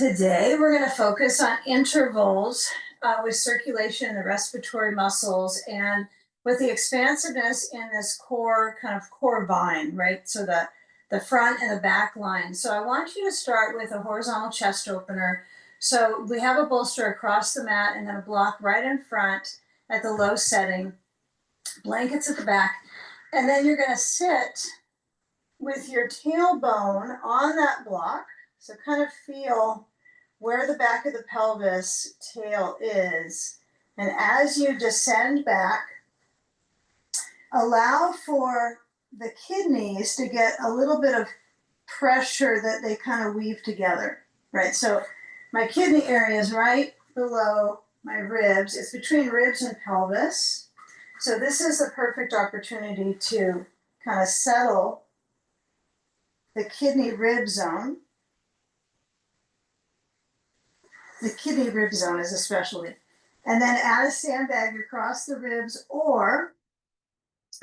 Today, we're going to focus on intervals with circulation in the respiratory muscles and with the expansiveness in this core, kind of core vine, right? So the front and the back line. So I want you to start with a horizontal chest opener. So we have a bolster across the mat and then a block right in front at the low setting, blankets at the back. And then you're going to sit with your tailbone on that block. So kind of feel where the back of the pelvis tail is. And as you descend back, allow for the kidneys to get a little bit of pressure that they kind of weave together, right? So my kidney area is right below my ribs. It's between ribs and pelvis. So this is the perfect opportunity to kind of settle the kidney rib zone. The kidney rib zone is a specialty. And then add a sandbag across the ribs, or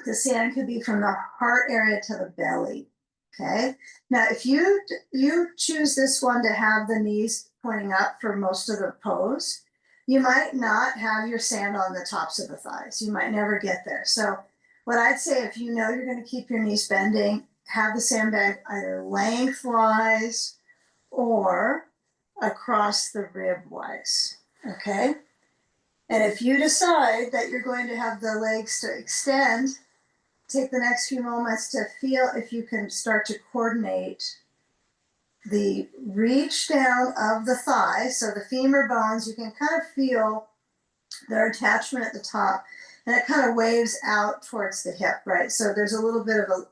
the sand could be from the heart area to the belly. Okay. Now, if you choose this one to have the knees pointing up for most of the pose, you might not have your sand on the tops of the thighs. You might never get there. So what I'd say, if you know you're going to keep your knees bending, have the sandbag either lengthwise or across the rib wise. Okay. And if you decide that you're going to have the legs to extend, take the next few moments to feel if you can start to coordinate the reach down of the thigh. So the femur bones, you can kind of feel their attachment at the top, and it kind of waves out towards the hip, right? So there's a little bit of a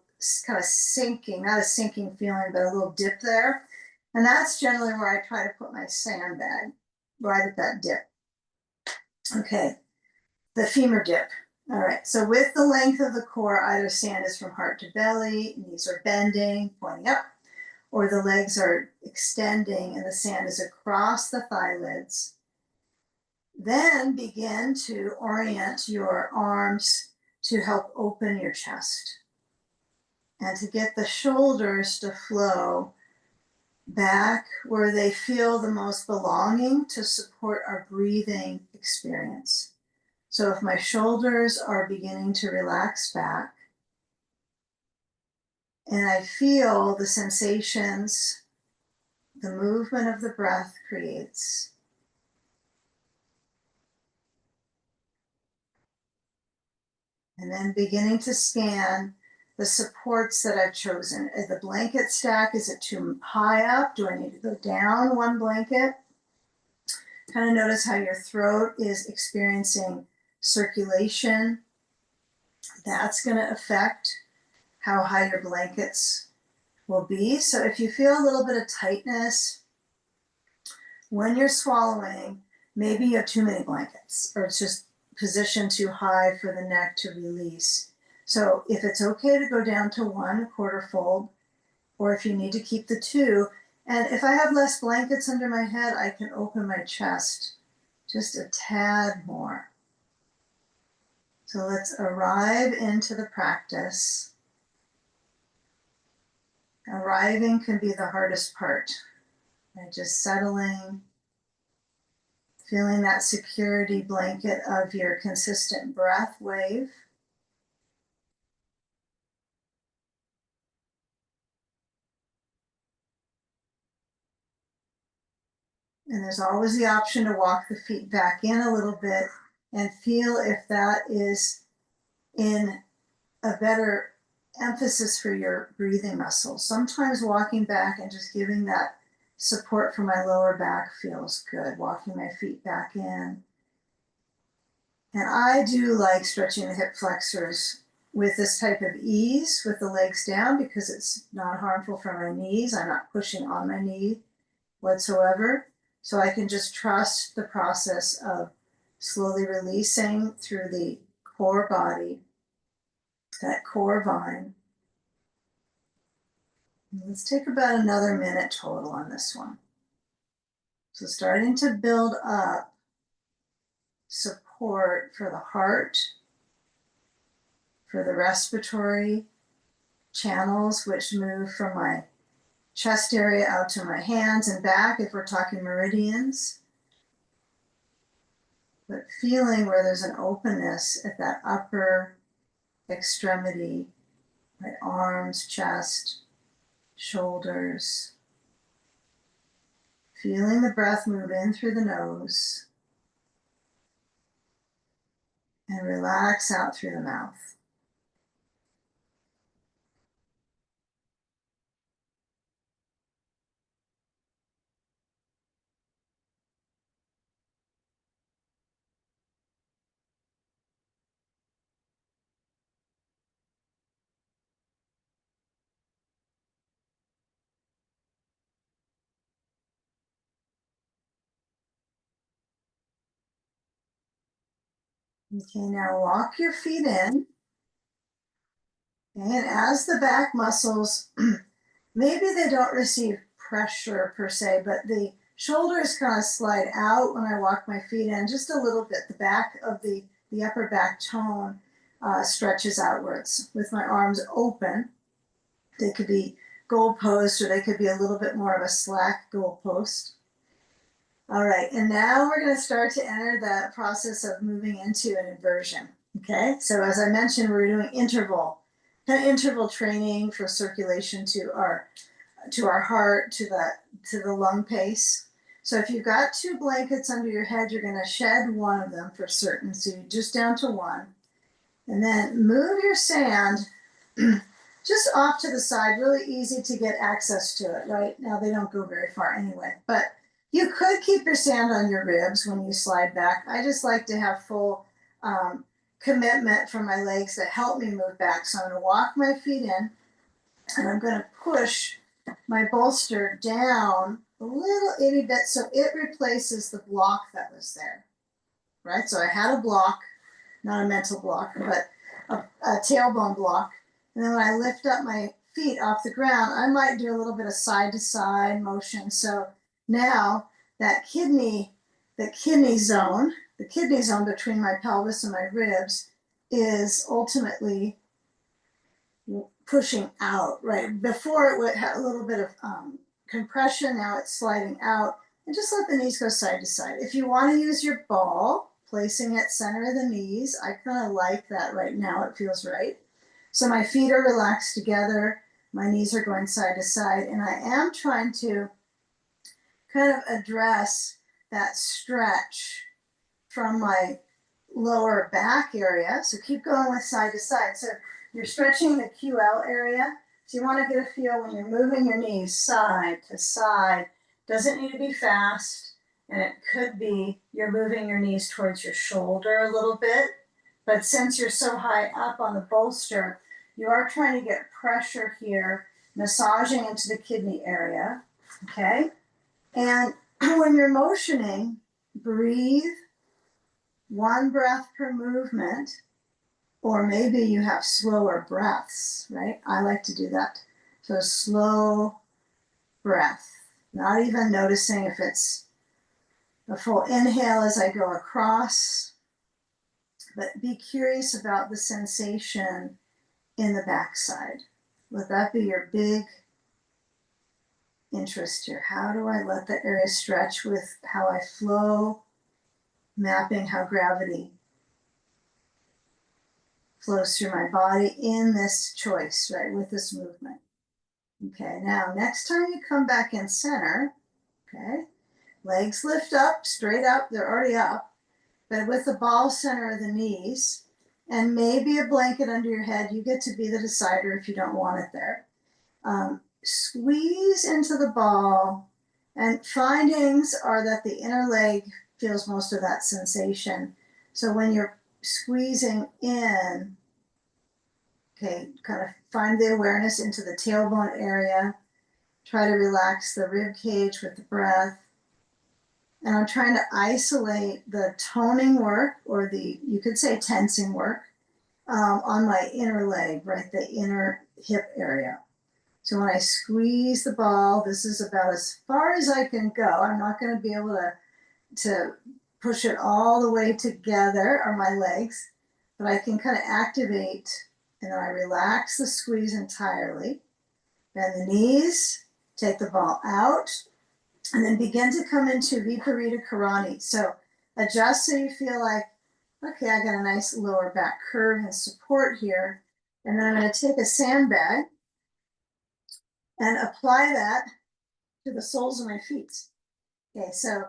kind of sinking, not a sinking feeling, but a little dip there. And that's generally where I try to put my sandbag, right at that dip. Okay, the femur dip. All right, so with the length of the core, either sand is from heart to belly, knees are bending, pointing up, or the legs are extending and the sand is across the thigh lids. Then begin to orient your arms to help open your chest and to get the shoulders to flow back where they feel the most belonging to support our breathing experience. So if my shoulders are beginning to relax back and I feel the sensations the movement of the breath creates, and then beginning to scan the supports that I've chosen. The blanket stack, is it too high up? Do I need to go down one blanket? Kind of notice how your throat is experiencing circulation. That's going to affect how high your blankets will be. So if you feel a little bit of tightness when you're swallowing, maybe you have too many blankets, or it's just positioned too high for the neck to release. So if it's okay to go down to one quarter fold, or if you need to keep the two, and if I have less blankets under my head, I can open my chest just a tad more. So let's arrive into the practice. Arriving can be the hardest part. Right? Just settling, feeling that security blanket of your consistent breath wave. And there's always the option to walk the feet back in a little bit and feel if that is in a better emphasis for your breathing muscles. Sometimes walking back and just giving that support for my lower back feels good, walking my feet back in. And I do like stretching the hip flexors with this type of ease with the legs down because it's not harmful for my knees. I'm not pushing on my knee whatsoever. So I can just trust the process of slowly releasing through the core body, that core vine. Let's take about another minute total on this one. So starting to build up support for the heart, for the respiratory channels, which move from my chest area out to my hands and back if we're talking meridians. But feeling where there's an openness at that upper extremity, my arms, chest, shoulders. Feeling the breath move in through the nose and relax out through the mouth. Okay, now walk your feet in. And as the back muscles, maybe they don't receive pressure per se, but the shoulders kind of slide out when I walk my feet in just a little bit. The back of the upper back tone stretches outwards with my arms open. They could be goalpost or they could be a little bit more of a slack goalpost. All right, and now we're going to start to enter the process of moving into an inversion. Okay, so as I mentioned, we're doing interval training for circulation to our heart, to the lung pace. So if you've got 2 blankets under your head, you're going to shed one of them for certain. So you're just down to 1, and then move your sand just off to the side. Really easy to get access to it. Right now they don't go very far anyway, but you could keep your sand on your ribs when you slide back. I just like to have full commitment from my legs that help me move back. So I'm going to walk my feet in and I'm going to push my bolster down a little itty bit so it replaces the block that was there, right? So I had a block, not a mental block, but a tailbone block. And then when I lift up my feet off the ground, I might do a little bit of side to side motion. So now that the kidney zone between my pelvis and my ribs is ultimately pushing out, right? Before it would have a little bit of compression, now it's sliding out. And just let the knees go side to side. If you want to use your ball, placing it center of the knees, I kind of like that right now, it feels right. So my feet are relaxed together, my knees are going side to side, and I am trying to kind of address that stretch from my lower back area. So keep going with side to side. So you're stretching the QL area. So you want to get a feel when you're moving your knees side to side. Doesn't need to be fast. And it could be you're moving your knees towards your shoulder a little bit. But since you're so high up on the bolster, you are trying to get pressure here, massaging into the kidney area. Okay? And when you're motioning, breathe 1 breath per movement, or maybe you have slower breaths, right? I like to do that. So slow breath, not even noticing if it's a full inhale as I go across, but be curious about the sensation in the backside. Let that be your big interest here. How do I let the area stretch with how I flow, mapping how gravity flows through my body in this choice, right, with this movement. Okay, now next time you come back in center, okay, legs lift up, straight up, they're already up, but with the ball center of the knees, and maybe a blanket under your head, you get to be the decider if you don't want it there. Squeeze into the ball, and findings are that the inner leg feels most of that sensation. So when you're squeezing in, okay, kind of find the awareness into the tailbone area, try to relax the rib cage with the breath. And I'm trying to isolate the toning work, or you could say tensing work, on my inner leg, right, the inner hip area. So when I squeeze the ball, this is about as far as I can go. I'm not going to be able to push it all the way together on my legs, but I can kind of activate, and then I relax the squeeze entirely. Bend the knees, Take the ball out and then begin to come into Viparita Karani. So adjust so you feel like, okay, I got a nice lower back curve and support here. And then I'm going to take a sandbag and apply that to the soles of my feet. Okay, so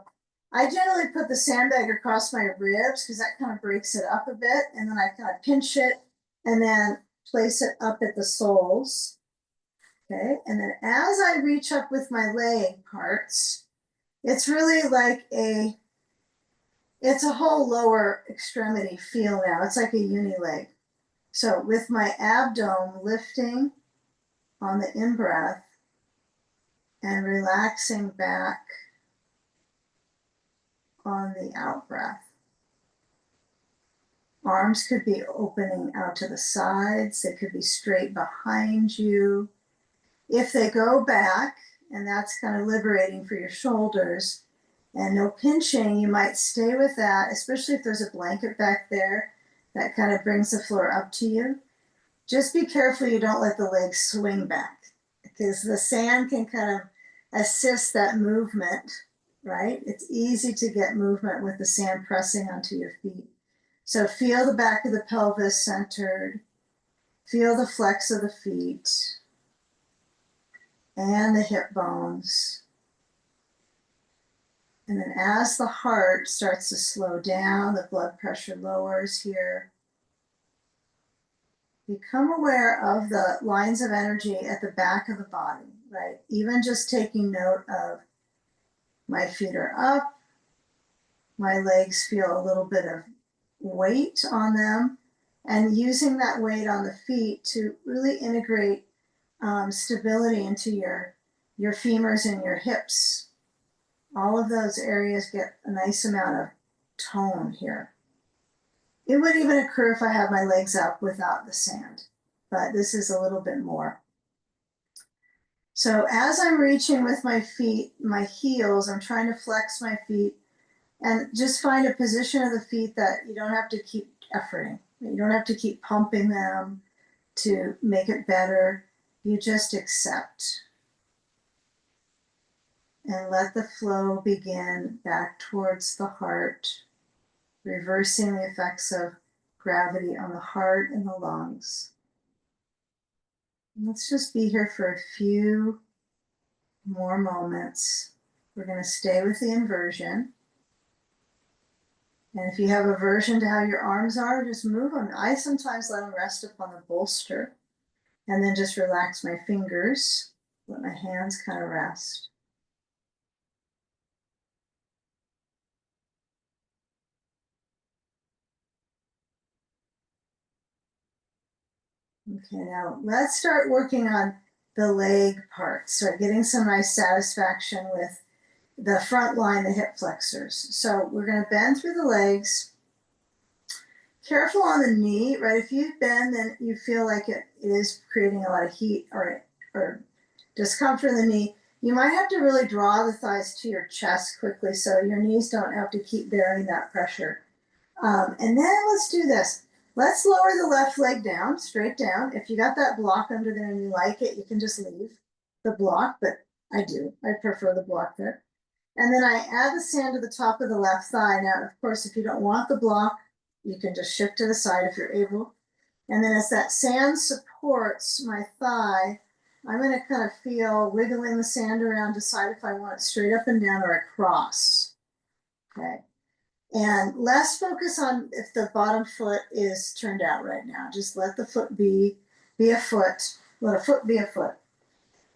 I generally put the sandbag across my ribs because that kind of breaks it up a bit. And then I kind of pinch it and then place it up at the soles. Okay, and then as I reach up with my leg parts, it's really like it's a whole lower extremity feel now. It's like a uni leg. So with my abdomen lifting on the in-breath and relaxing back on the out-breath. Arms could be opening out to the sides. They could be straight behind you. If they go back, and that's kind of liberating for your shoulders, and no pinching, you might stay with that, especially if there's a blanket back there that kind of brings the floor up to you. Just be careful you don't let the legs swing back because the sand can kind of assist that movement, right? It's easy to get movement with the sand pressing onto your feet. So feel the back of the pelvis centered, feel the flex of the feet and the hip bones. And then as the heart starts to slow down, the blood pressure lowers here. Become aware of the lines of energy at the back of the body, right? Even just taking note of my feet are up, my legs feel a little bit of weight on them, and using that weight on the feet to really integrate stability into your femurs and your hips. All of those areas get a nice amount of tone here. It would even occur if I had my legs up without the sand, but this is a little bit more. So as I'm reaching with my feet, my heels, I'm trying to flex my feet and just find a position of the feet that you don't have to keep efforting. You don't have to keep pumping them to make it better. You just accept. And let the flow begin back towards the heart, reversing the effects of gravity on the heart and the lungs. And let's just be here for a few more moments. We're going to stay with the inversion. And if you have aversion to how your arms are, just move them. I sometimes let them rest upon the bolster and then just relax my fingers, let my hands kind of rest. Okay, now let's start working on the leg part. So getting some nice satisfaction with the front line, the hip flexors. So we're going to bend through the legs. Careful on the knee, right? If you bend, then you feel like it is creating a lot of heat or discomfort in the knee. You might have to really draw the thighs to your chest quickly so your knees don't have to keep bearing that pressure. And then let's do this. Let's lower the left leg down, straight down. If you got that block under there and you like it, you can just leave the block, but I do. I prefer the block there. And then I add the sand to the top of the left thigh. Now, of course, if you don't want the block, you can just shift to the side if you're able. And then as that sand supports my thigh, I'm going to kind of feel wiggling the sand around, decide if I want it straight up and down or across. Okay. And less focus on if the bottom foot is turned out right now. Just let the foot be a foot. Let a foot be a foot.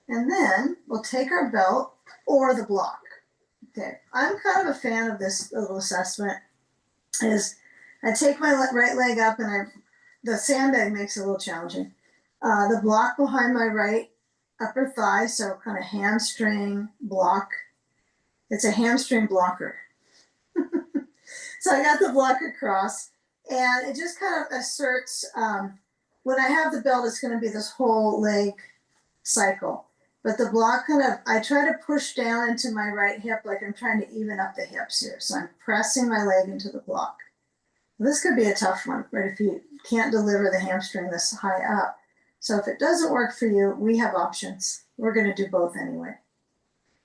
And then we'll take our belt or the block. Okay, I'm kind of a fan of this little assessment. Is I take my right leg up and the sandbag makes it a little challenging. The block behind my right upper thigh, so kind of hamstring block. It's a hamstring blocker. So I got the block across, and it just kind of asserts, when I have the belt, it's going to be this whole leg cycle. But the block kind of, I try to push down into my right hip like I'm trying to even up the hips here. So I'm pressing my leg into the block. This could be a tough one, right? If you can't deliver the hamstring this high up. So if it doesn't work for you, we have options. We're going to do both anyway.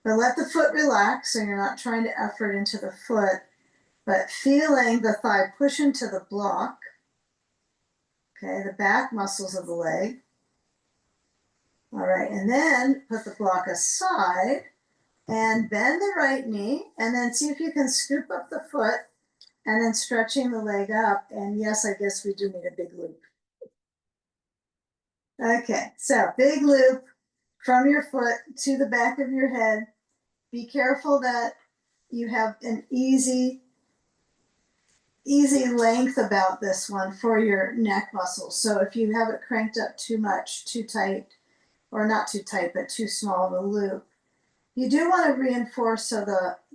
But let the foot relax so you're not trying to effort into the foot, but feeling the thigh push into the block, okay, the back muscles of the leg. All right, and then put the block aside and bend the right knee, and then see if you can scoop up the foot and then stretching the leg up. And yes, I guess we do need a big loop. Okay, so big loop from your foot to the back of your head. Be careful that you have an easy length about this one for your neck muscles. So if you have it cranked up too much, too tight, or not too tight, but too small of a loop, you do want to reinforce so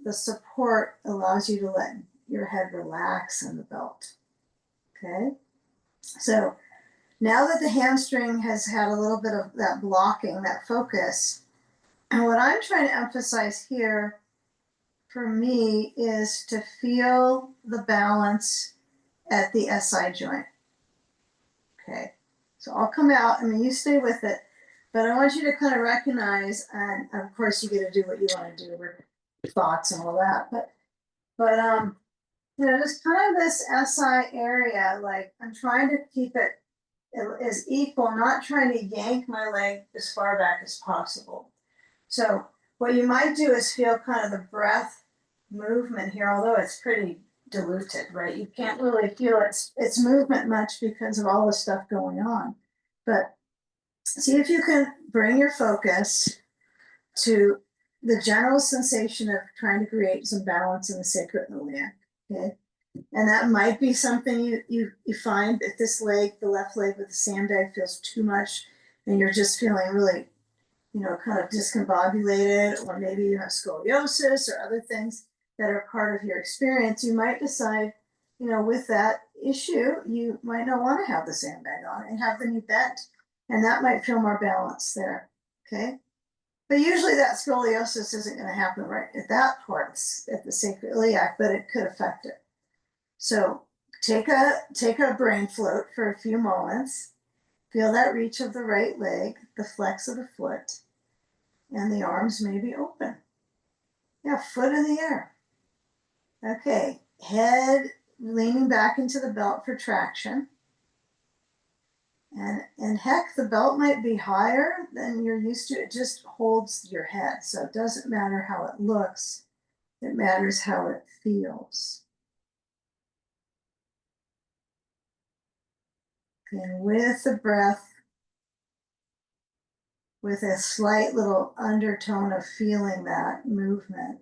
the support allows you to let your head relax in the belt. Okay, so now that the hamstring has had a little bit of that blocking, that focus, and what I'm trying to emphasize here for me is to feel the balance at the SI joint. Okay, so I'll come out, I mean, you stay with it, but I want you to kind of recognize, and of course you get to do what you want to do with thoughts and all that, but you know, just kind of this SI area, like I'm trying to keep it as equal, not trying to yank my leg as far back as possible. So what you might do is feel kind of the breath movement here, although it's pretty diluted, right? You can't really feel its movement much because of all the stuff going on. But see if you can bring your focus to the general sensation of trying to create some balance in the sacroiliac, okay? And that might be something you find that this leg, the left leg with the sandbag feels too much and you're just feeling really, you know, kind of discombobulated, or maybe you have scoliosis or other things that are part of your experience. You might decide, you know, with that issue, you might not want to have the sandbag on and have the knee bent. And that might feel more balanced there, okay? But usually that scoliosis isn't going to happen right at that part, at the sacroiliac, but it could affect it. So take a brain float for a few moments. Feel that reach of the right leg, the flex of the foot, and the arms may be open. Yeah, foot in the air. Okay, head leaning back into the belt for traction. And heck, the belt might be higher than you're used to. It just holds your head. So it doesn't matter how it looks. It matters how it feels. And with the breath, with a slight little undertone of feeling that movement.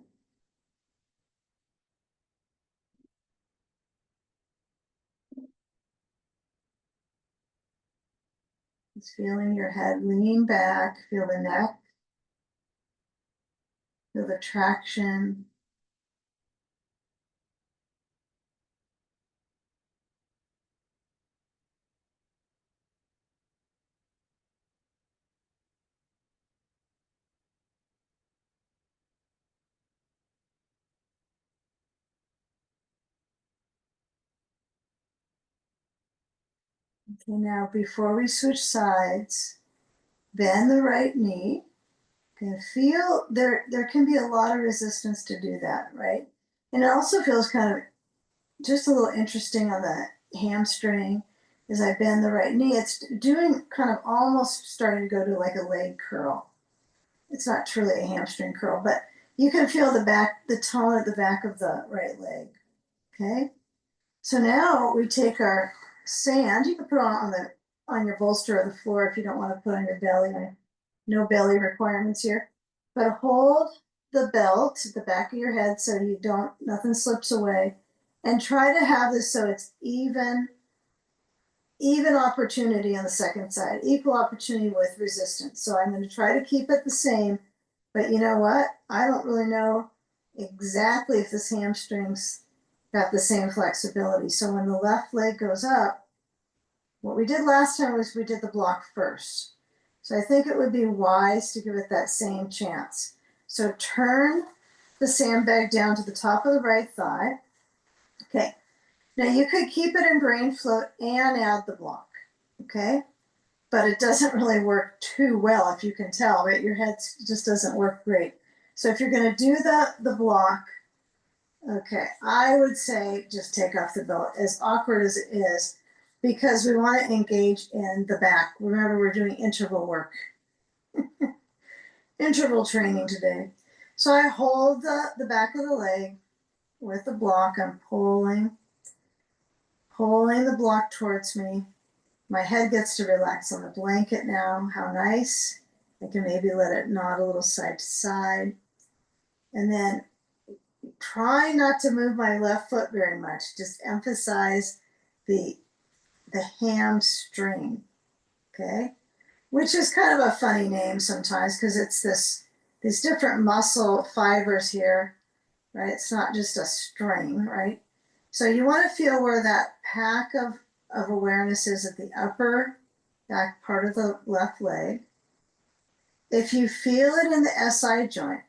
It's feeling your head lean back, feel the neck, feel the traction. Okay, now before we switch sides, bend the right knee. Okay, feel there can be a lot of resistance to do that, right? And it also feels kind of just a little interesting on the hamstring as I bend the right knee. It's doing kind of almost starting to go to like a leg curl. It's not truly a hamstring curl, but you can feel the tone at the back of the right leg. Okay. So now we take our sand. You can put on your bolster or the floor if you don't want to put on your belly. No belly requirements here. But hold the belt at the back of your head so nothing slips away. And try to have this so it's even opportunity on the second side, equal opportunity with resistance. So I'm going to try to keep it the same, but you know what? I don't really know exactly if this hamstring's got the same flexibility. So when the left leg goes up, what we did last time was we did the block first. So I think it would be wise to give it that same chance. So turn the sandbag down to the top of the right thigh. Okay, now you could keep it in brain float and add the block, okay? but it doesn't really work too well, if you can tell, right? Your head just doesn't work great. So if you're gonna do the block, okay, I would say just take off the belt, as awkward as it is, because we want to engage in the back. Remember, we're doing interval work, interval training today. So I hold the back of the leg with the block. I'm pulling the block towards me. My head gets to relax on the blanket now. How nice. I can maybe let it nod a little side to side. And then try not to move my left foot very much. Just emphasize the hamstring, okay? Which is kind of a funny name sometimes because it's these different muscle fibers here, right? It's not just a string, right? So you want to feel where that pack of awareness is at the upper back part of the left leg. If you feel it in the SI joint,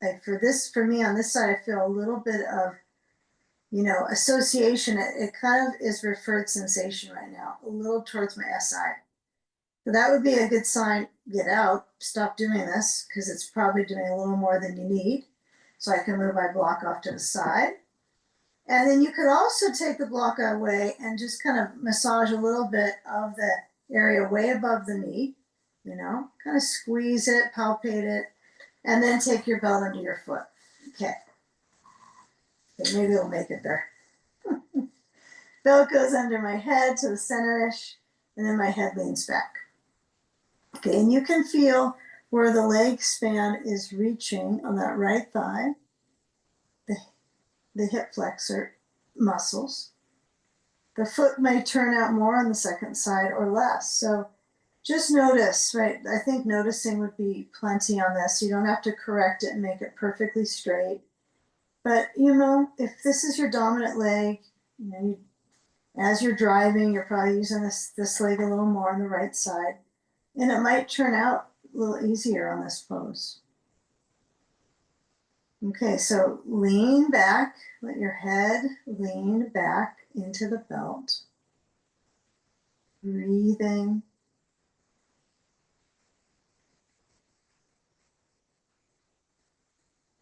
like for me on this side, I feel a little bit of, association. It kind of is referred sensation right now, a little towards my SI. So that would be a good sign. Get out, stop doing this, because it's probably doing a little more than you need. So I can move my block off to the side. And then you could also take the block away and just kind of massage a little bit of the area way above the knee, kind of squeeze it, palpate it, and then take your belt under your foot. Okay, maybe it'll make it there. Belt goes under my head to the center-ish, and then my head leans back. Okay, and you can feel where the leg span is reaching on that right thigh, the hip flexor muscles. The foot may turn out more on the second side or less. So just notice, right? I think noticing would be plenty on this. You don't have to correct it and make it perfectly straight. But, if this is your dominant leg, as you're driving, you're probably using this leg a little more on the right side. And it might turn out a little easier on this pose. Okay, so lean back, let your head lean back into the belt. Breathing.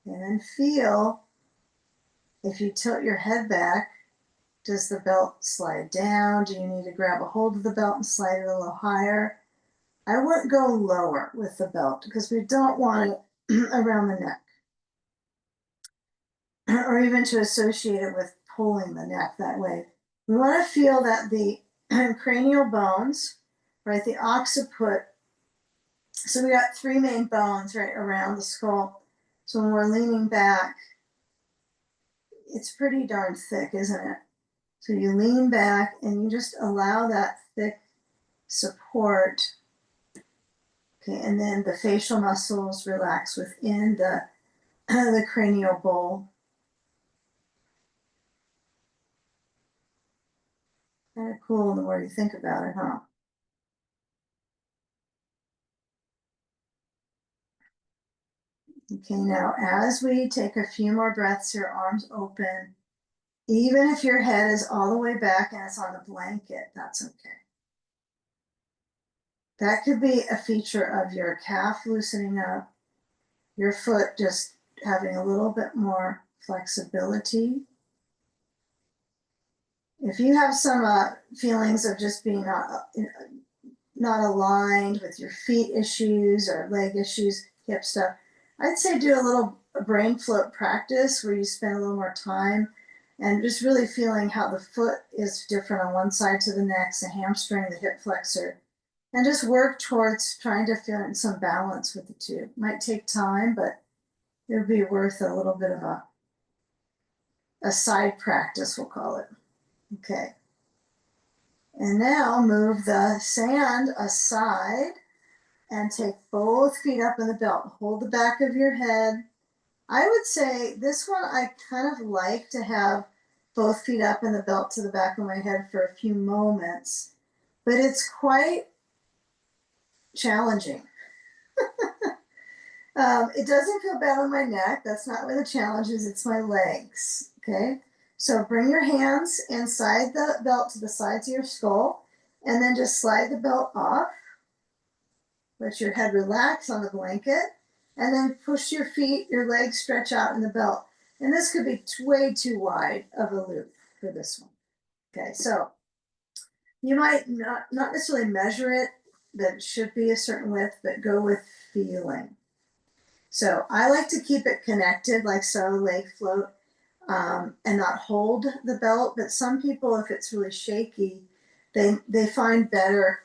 And then feel, if you tilt your head back, does the belt slide down? Do you need to grab a hold of the belt and slide it a little higher? I wouldn't go lower with the belt because we don't want it around the neck or even to associate it with pulling the neck that way. We want to feel that the cranial bones, right, the occiput. So we got three main bones right around the skull. So when we're leaning back, it's pretty darn thick, isn't it? So you lean back and you just allow that thick support. Okay, and then the facial muscles relax within the cranial bowl. Kind of cool the more you think about it, huh? Okay, now as we take a few more breaths, your arms open. Even if your head is all the way back and it's on the blanket, that's okay. That could be a feature of your calf loosening up, your foot just having a little bit more flexibility. If you have some feelings of just being not aligned with your feet issues or leg issues, hip stuff, I'd say do a little brain float practice where you spend a little more time and just really feeling how the foot is different on one side to the next, the hamstring, the hip flexor, and just work towards trying to find some balance with the two. It might take time, but it would be worth a little bit of a side practice, we'll call it. Okay. And now move the sand aside and take both feet up in the belt. Hold the back of your head. I would say this one I kind of like to have both feet up in the belt to the back of my head for a few moments, but it's quite challenging. It doesn't feel bad on my neck. That's not where the challenge is. It's my legs. Okay. So bring your hands inside the belt to the sides of your skull. And then just slide the belt off. Let your head relax on the blanket. And then push your feet, your legs stretch out in the belt. And this could be way too wide of a loop for this one. Okay, so you might not necessarily measure it, that it should be a certain width, but go with feeling. So I like to keep it connected, like so, leg float, and not hold the belt. But some people, if it's really shaky, they find better,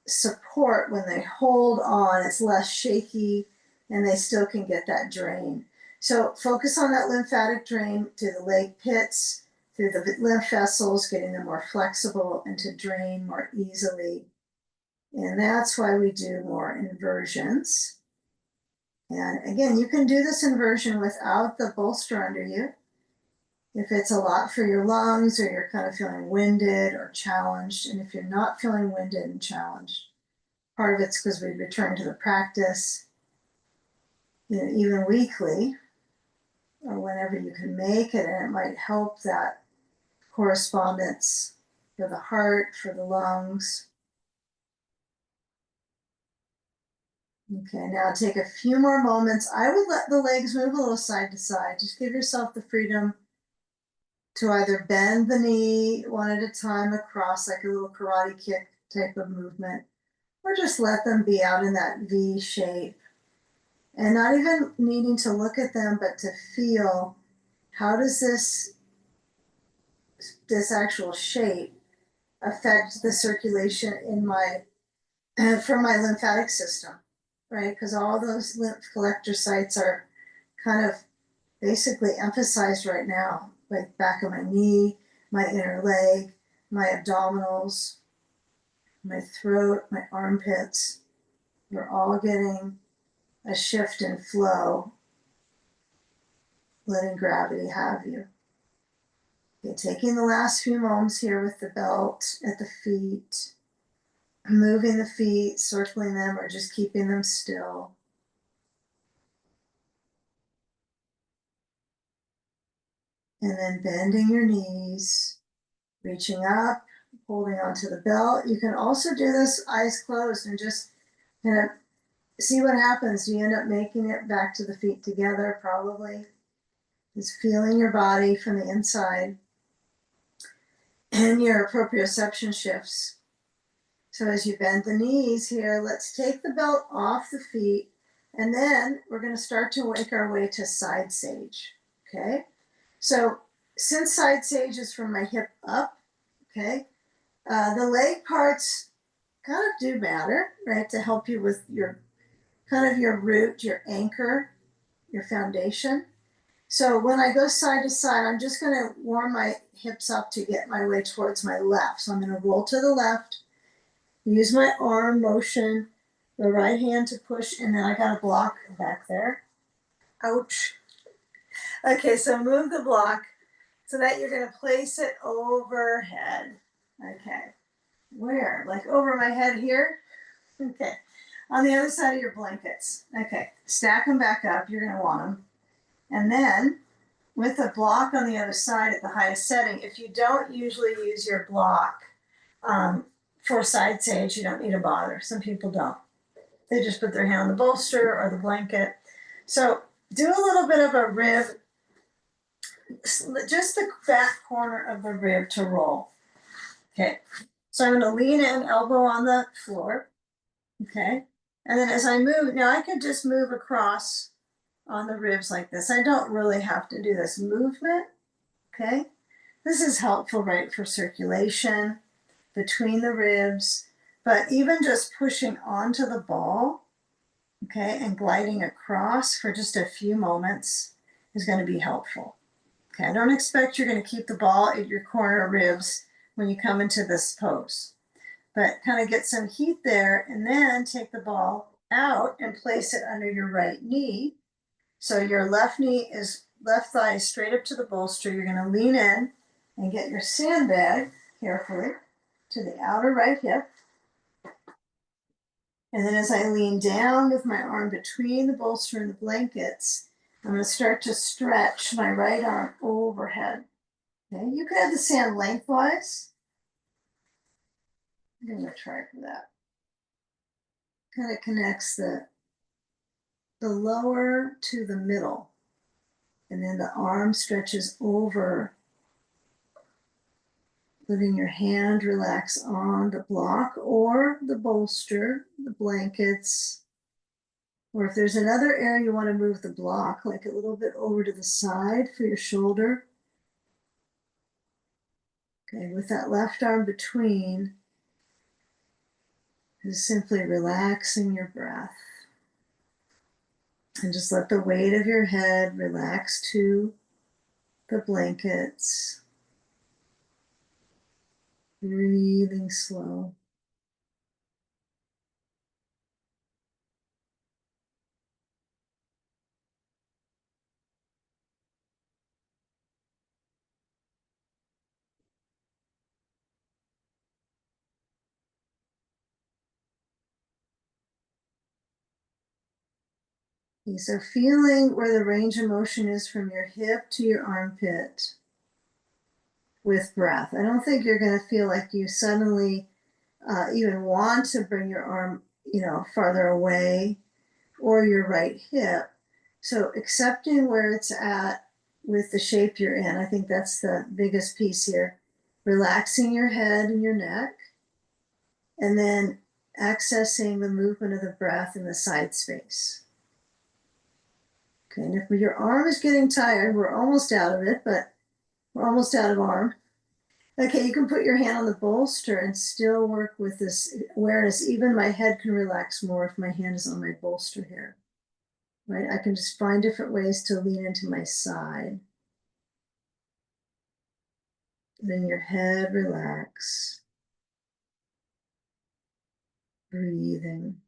support when they hold on. It's less shaky, and they still can get that drain. So focus on that lymphatic drain to the leg pits, through the lymph vessels, getting them more flexible and to drain more easily. And that's why we do more inversions. And again, you can do this inversion without the bolster under you. If it's a lot for your lungs, or you're kind of feeling winded or challenged. And if you're not feeling winded and challenged, part of it's because we return to the practice, even weekly or whenever you can make it, and it might help that correspondence for the heart, for the lungs. Okay, now take a few more moments. I would let the legs move a little side to side. Just give yourself the freedom to either bend the knee one at a time across, like a little karate kick type of movement, or just let them be out in that V shape. And not even needing to look at them, but to feel, how does this actual shape affect the circulation in my, from my lymphatic system, right? Because all those lymph collector sites are kind of basically emphasized right now, like back of my knee, my inner leg, my abdominals, my throat, my armpits. We're all getting a shift in flow, letting gravity have you. Okay, taking the last few moments here with the belt at the feet, moving the feet, circling them, or just keeping them still. And then bending your knees, reaching up, holding onto the belt. You can also do this eyes closed and just kind of see what happens. Do you end up making it back to the feet together? Probably. Just feeling your body from the inside and your proprioception shifts. So as you bend the knees here, let's take the belt off the feet, and then we're going to start to make our way to side sage. Okay, so since side sage is from my hip up, okay, the leg parts kind of do matter, right, to help you with your kind of your root, your anchor, your foundation. So when I go side to side, I'm just going to warm my hips up to get my way towards my left. So I'm going to roll to the left, use my arm motion, the right hand to push, and then I got a block back there. Ouch. Okay, so move the block so that you're going to place it overhead. Okay. Where? Like over my head here? Okay. On the other side of your blankets. Okay. Stack them back up. You're going to want them. And then with the block on the other side at the highest setting, if you don't usually use your block for side sage, you don't need to bother. Some people don't. They just put their hand on the bolster or the blanket. So do a little bit of a rib, just the back corner of the rib to roll. Okay. So I'm going to lean in, elbow on the floor. Okay. And then as I move, now I could just move across on the ribs like this. I don't really have to do this movement. Okay. This is helpful, right, for circulation between the ribs, but even just pushing onto the ball, okay, and gliding across for just a few moments is going to be helpful. Okay, I don't expect you're going to keep the ball at your corner ribs when you come into this pose, but kind of get some heat there, and then take the ball out and place it under your right knee. So your left thigh is straight up to the bolster. You're going to lean in and get your sandbag carefully to the outer right hip. And then as I lean down with my arm between the bolster and the blankets, I'm going to start to stretch my right arm overhead. Okay, you can have the sand lengthwise, I'm gonna try for that. Kind of connects the lower to the middle, and then the arm stretches over, letting your hand relax on the block or the bolster, the blankets, or if there's another area you want to move the block, like a little bit over to the side for your shoulder. Okay, with that left arm between, just simply relaxing your breath. And just let the weight of your head relax to the blankets. Breathing slow. Okay, so feeling where the range of motion is from your hip to your armpit with breath. I don't think you're going to feel like you suddenly even want to bring your arm, farther away or your right hip. So accepting where it's at with the shape you're in, I think that's the biggest piece here. Relaxing your head and your neck, and then accessing the movement of the breath in the side space. Okay, and if your arm is getting tired, we're almost out of it, but we're almost out of arm. Okay, you can put your hand on the bolster and still work with this awareness. Even my head can relax more if my hand is on my bolster here, right? I can just find different ways to lean into my side. Then your head relax, breathing.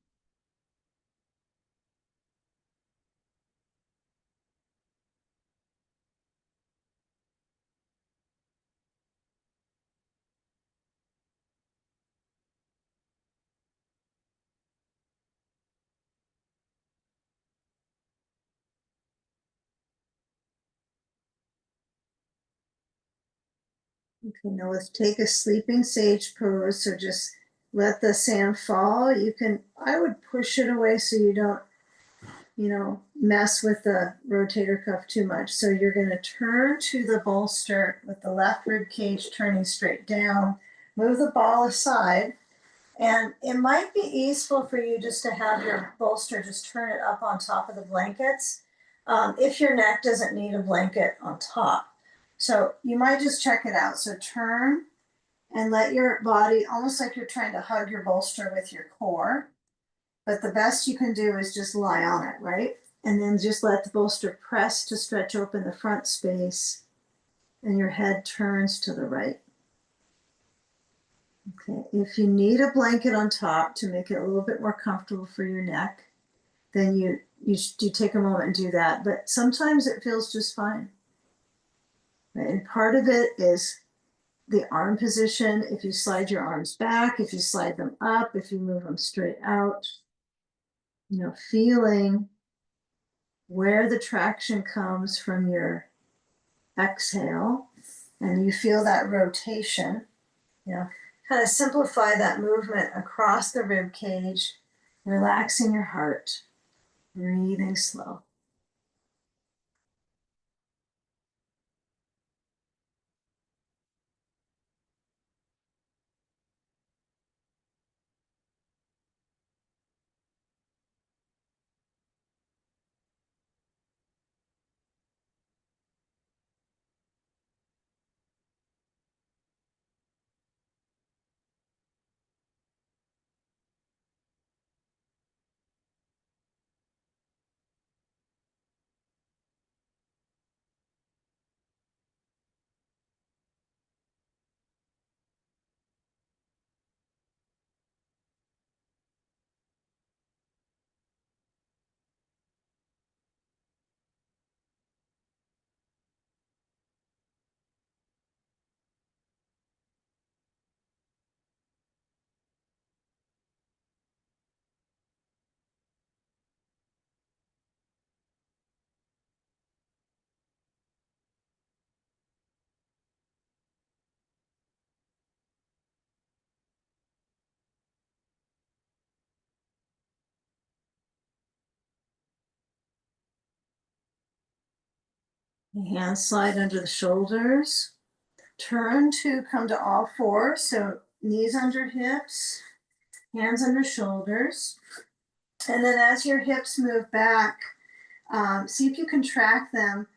Okay, now let's take a sleeping sage pose. So just let the sand fall. I would push it away so you don't, mess with the rotator cuff too much. So you're going to turn to the bolster with the left rib cage turning straight down. Move the ball aside. And it might be easeful for you just to have your bolster just turn it up on top of the blankets if your neck doesn't need a blanket on top. So you might just check it out. So turn and let your body, almost like you're trying to hug your bolster with your core. But the best you can do is just lie on it, right? And then just let the bolster press to stretch open the front space, and your head turns to the right. Okay, if you need a blanket on top to make it a little bit more comfortable for your neck, then you take a moment and do that. But sometimes it feels just fine. Right? And part of it is the arm position. If you slide your arms back, if you slide them up, if you move them straight out, feeling where the traction comes from your exhale, and you feel that rotation, kind of simplify that movement across the rib cage, relaxing your heart, breathing slow. The hands slide under the shoulders. Turn to come to all fours. So knees under hips, hands under shoulders. And then as your hips move back, see if you can track them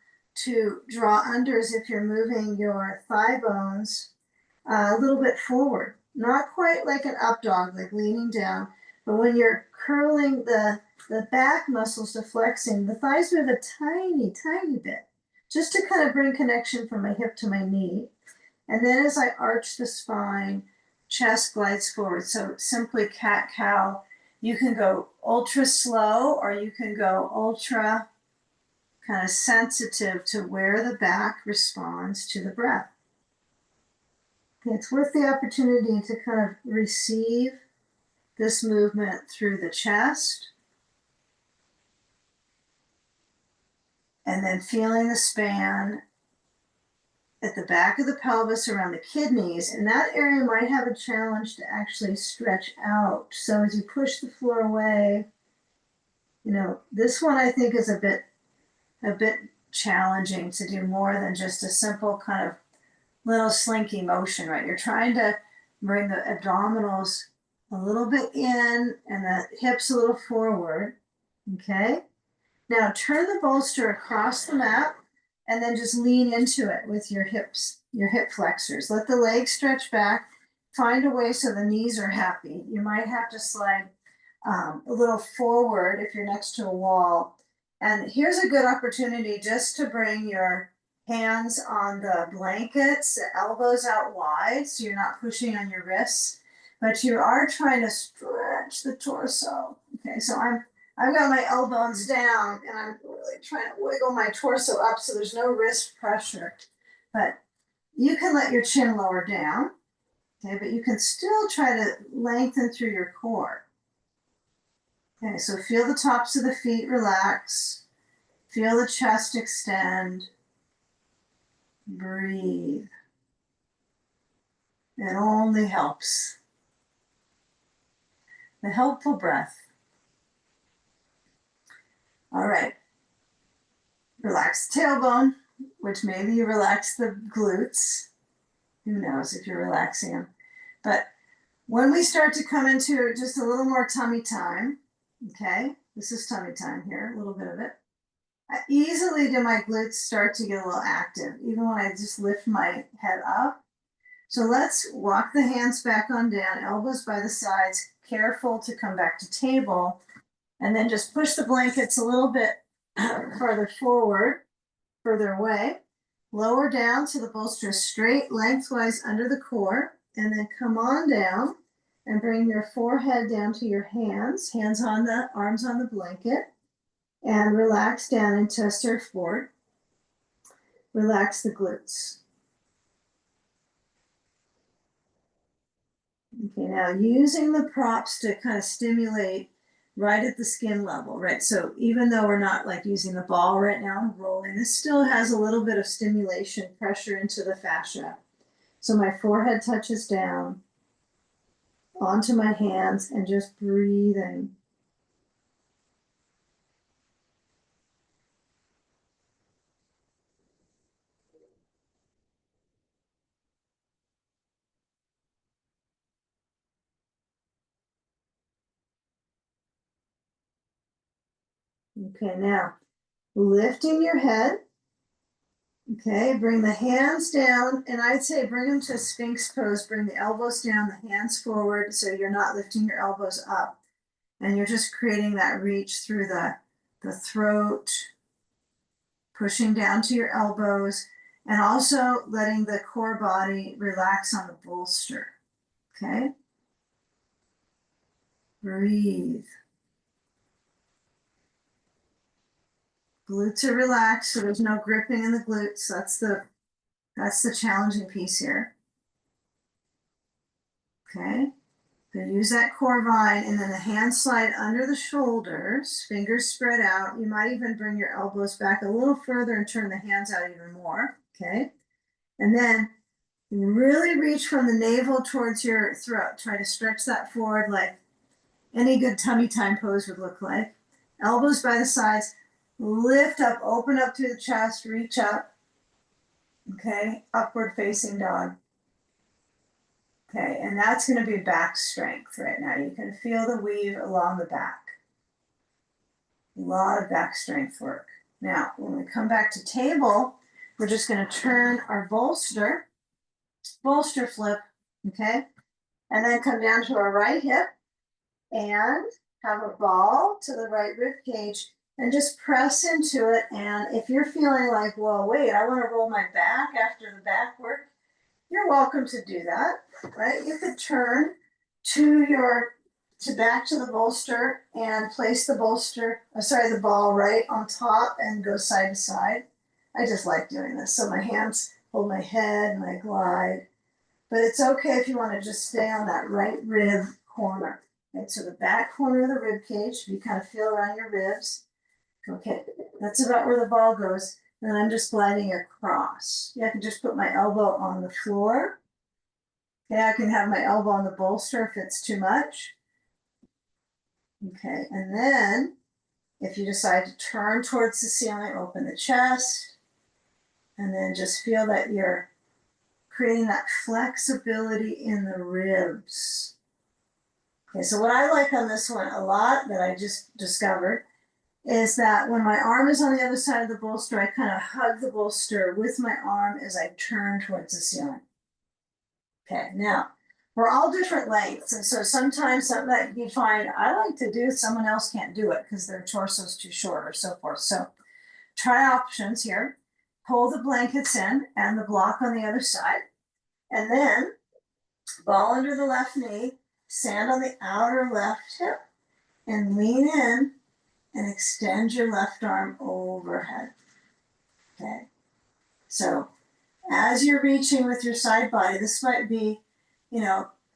to draw under as if you're moving your thigh bones a little bit forward. Not quite like an up dog, like leaning down, but when you're curling the back muscles to flexing, the thighs move a tiny, tiny bit, just to kind of bring connection from my hip to my knee. And then as I arch the spine, chest glides forward. So simply cat cow. You can go ultra slow or you can go ultra kind of sensitive to where the back responds to the breath. It's worth the opportunity to kind of receive this movement through the chest and then feeling the span at the back of the pelvis around the kidneys, and that area might have a challenge to actually stretch out. So as you push the floor away, you know, this one I think is a bit challenging to do more than just a simple kind of little slinky motion, right? You're trying to bring the abdominals a little bit in and the hips a little forward, okay? Now turn the bolster across the mat and then just lean into it with your hips, your hip flexors. Let the legs stretch back. Find a way so the knees are happy. You might have to slide a little forward if you're next to a wall. And here's a good opportunity just to bring your hands on the blankets, the elbows out wide so you're not pushing on your wrists, but you are trying to stretch the torso. Okay, so I've got my elbows down and I'm really trying to wiggle my torso up so there's no wrist pressure. But you can let your chin lower down, okay, but you can still try to lengthen through your core. Okay, so feel the tops of the feet relax, feel the chest extend, breathe. It only helps. The helpful breath. All right. Relax the tailbone, which maybe you relax the glutes. Who knows if you're relaxing them. But when we start to come into just a little more tummy time, okay, this is tummy time here, a little bit of it. Easily do my glutes start to get a little active, even when I just lift my head up. So let's walk the hands back on down, elbows by the sides, careful to come back to table. And then just push the blankets a little bit farther forward, further away. Lower down so the bolster is straight lengthwise under the core. And then come on down and bring your forehead down to your hands, arms on the blanket. And relax down into a surfboard. Relax the glutes. Okay, now using the props to kind of stimulate right at the skin level, right? So even though we're not like using the ball right now and rolling, this still has a little bit of stimulation pressure into the fascia. So my forehead touches down onto my hands and just breathing. Okay, now lifting your head. Okay, bring the hands down, and I'd say bring them to Sphinx pose. Bring the elbows down, the hands forward, so you're not lifting your elbows up. And you're just creating that reach through the throat, pushing down to your elbows, and also letting the core body relax on the bolster. Okay? Breathe. Glutes are relaxed, so there's no gripping in the glutes. That's the challenging piece here. Okay? So use that core vine, and then the hands slide under the shoulders, fingers spread out. You might even bring your elbows back a little further and turn the hands out even more. Okay? And then really reach from the navel towards your throat. Try to stretch that forward like any good tummy time pose would look like. Elbows by the sides. Lift up, open up through the chest, reach up. Okay, upward facing dog. Okay, and that's going to be back strength right now. You can feel the weave along the back. A lot of back strength work. Now, when we come back to table, we're just going to turn our bolster flip, okay? And then come down to our right hip and have a ball to the right rib cage and just press into it. And if you're feeling like, well, wait, I want to roll my back after the back work, you're welcome to do that, right? You could turn back to the bolster and place the the ball right on top and go side to side. I just like doing this. So my hands hold my head and I glide. But it's okay if you want to just stay on that right rib corner. Okay, so the back corner of the rib cage, you kind of feel around your ribs. Okay, that's about where the ball goes. And I'm just gliding across. Yeah, I can just put my elbow on the floor. Okay, I can have my elbow on the bolster if it's too much. Okay, and then if you decide to turn towards the ceiling, open the chest, and then just feel that you're creating that flexibility in the ribs. Okay, so what I like on this one a lot that I just discovered is that when my arm is on the other side of the bolster, I kind of hug the bolster with my arm as I turn towards the ceiling. Okay, now we're all different lengths, and so sometimes something that you find I like to do, someone else can't do it because their torso's too short or so forth. So try options here. Pull the blankets in and the block on the other side, and then ball under the left knee, sand on the outer left hip, and lean in and extend your left arm overhead. Okay, so as you're reaching with your side body, this might be,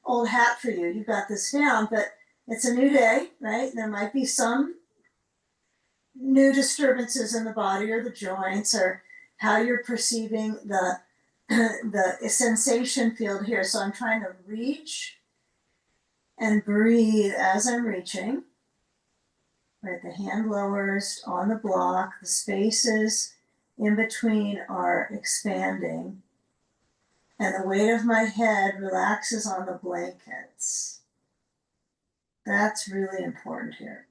old hat for you. You've got this down, but it's a new day, right? There might be some new disturbances in the body or the joints or how you're perceiving the sensation field here. So I'm trying to reach and breathe as I'm reaching. Right, the hand lowers on the block, the spaces in between are expanding, and the weight of my head relaxes on the blankets. That's really important here.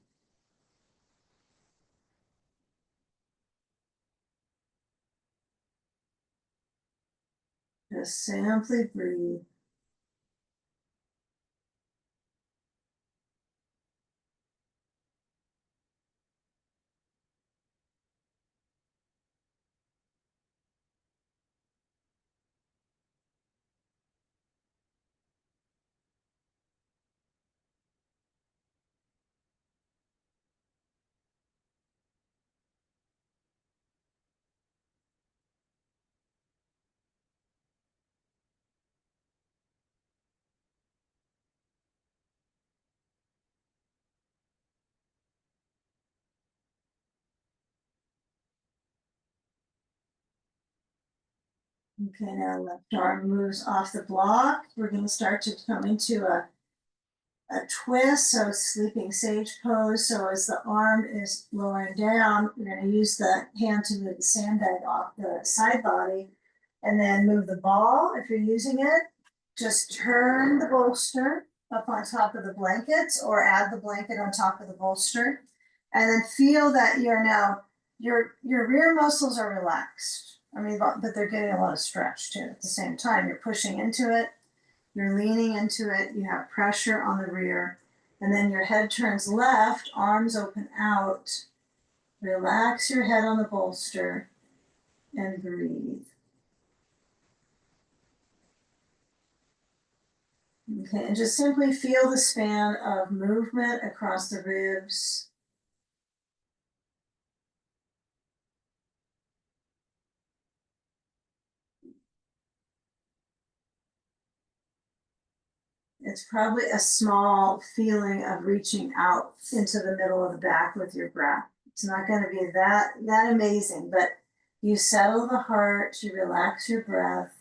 Just simply breathe. Okay, now left arm moves off the block. We're going to start to come into a twist, so sleeping sage pose. So as the arm is lowering down, we're going to use the hand to move the sandbag off the side body and then move the ball. If you're using it, just turn the bolster up on top of the blankets or add the blanket on top of the bolster. And then feel that you're now, your rear muscles are relaxed. I mean, but they're getting a lot of stretch too. At the same time, you're pushing into it, you're leaning into it, you have pressure on the rear, and then your head turns left, arms open out. Relax your head on the bolster and breathe. Okay, and just simply feel the span of movement across the ribs. It's probably a small feeling of reaching out into the middle of the back with your breath. It's not going to be that amazing, but you settle the heart, you relax your breath.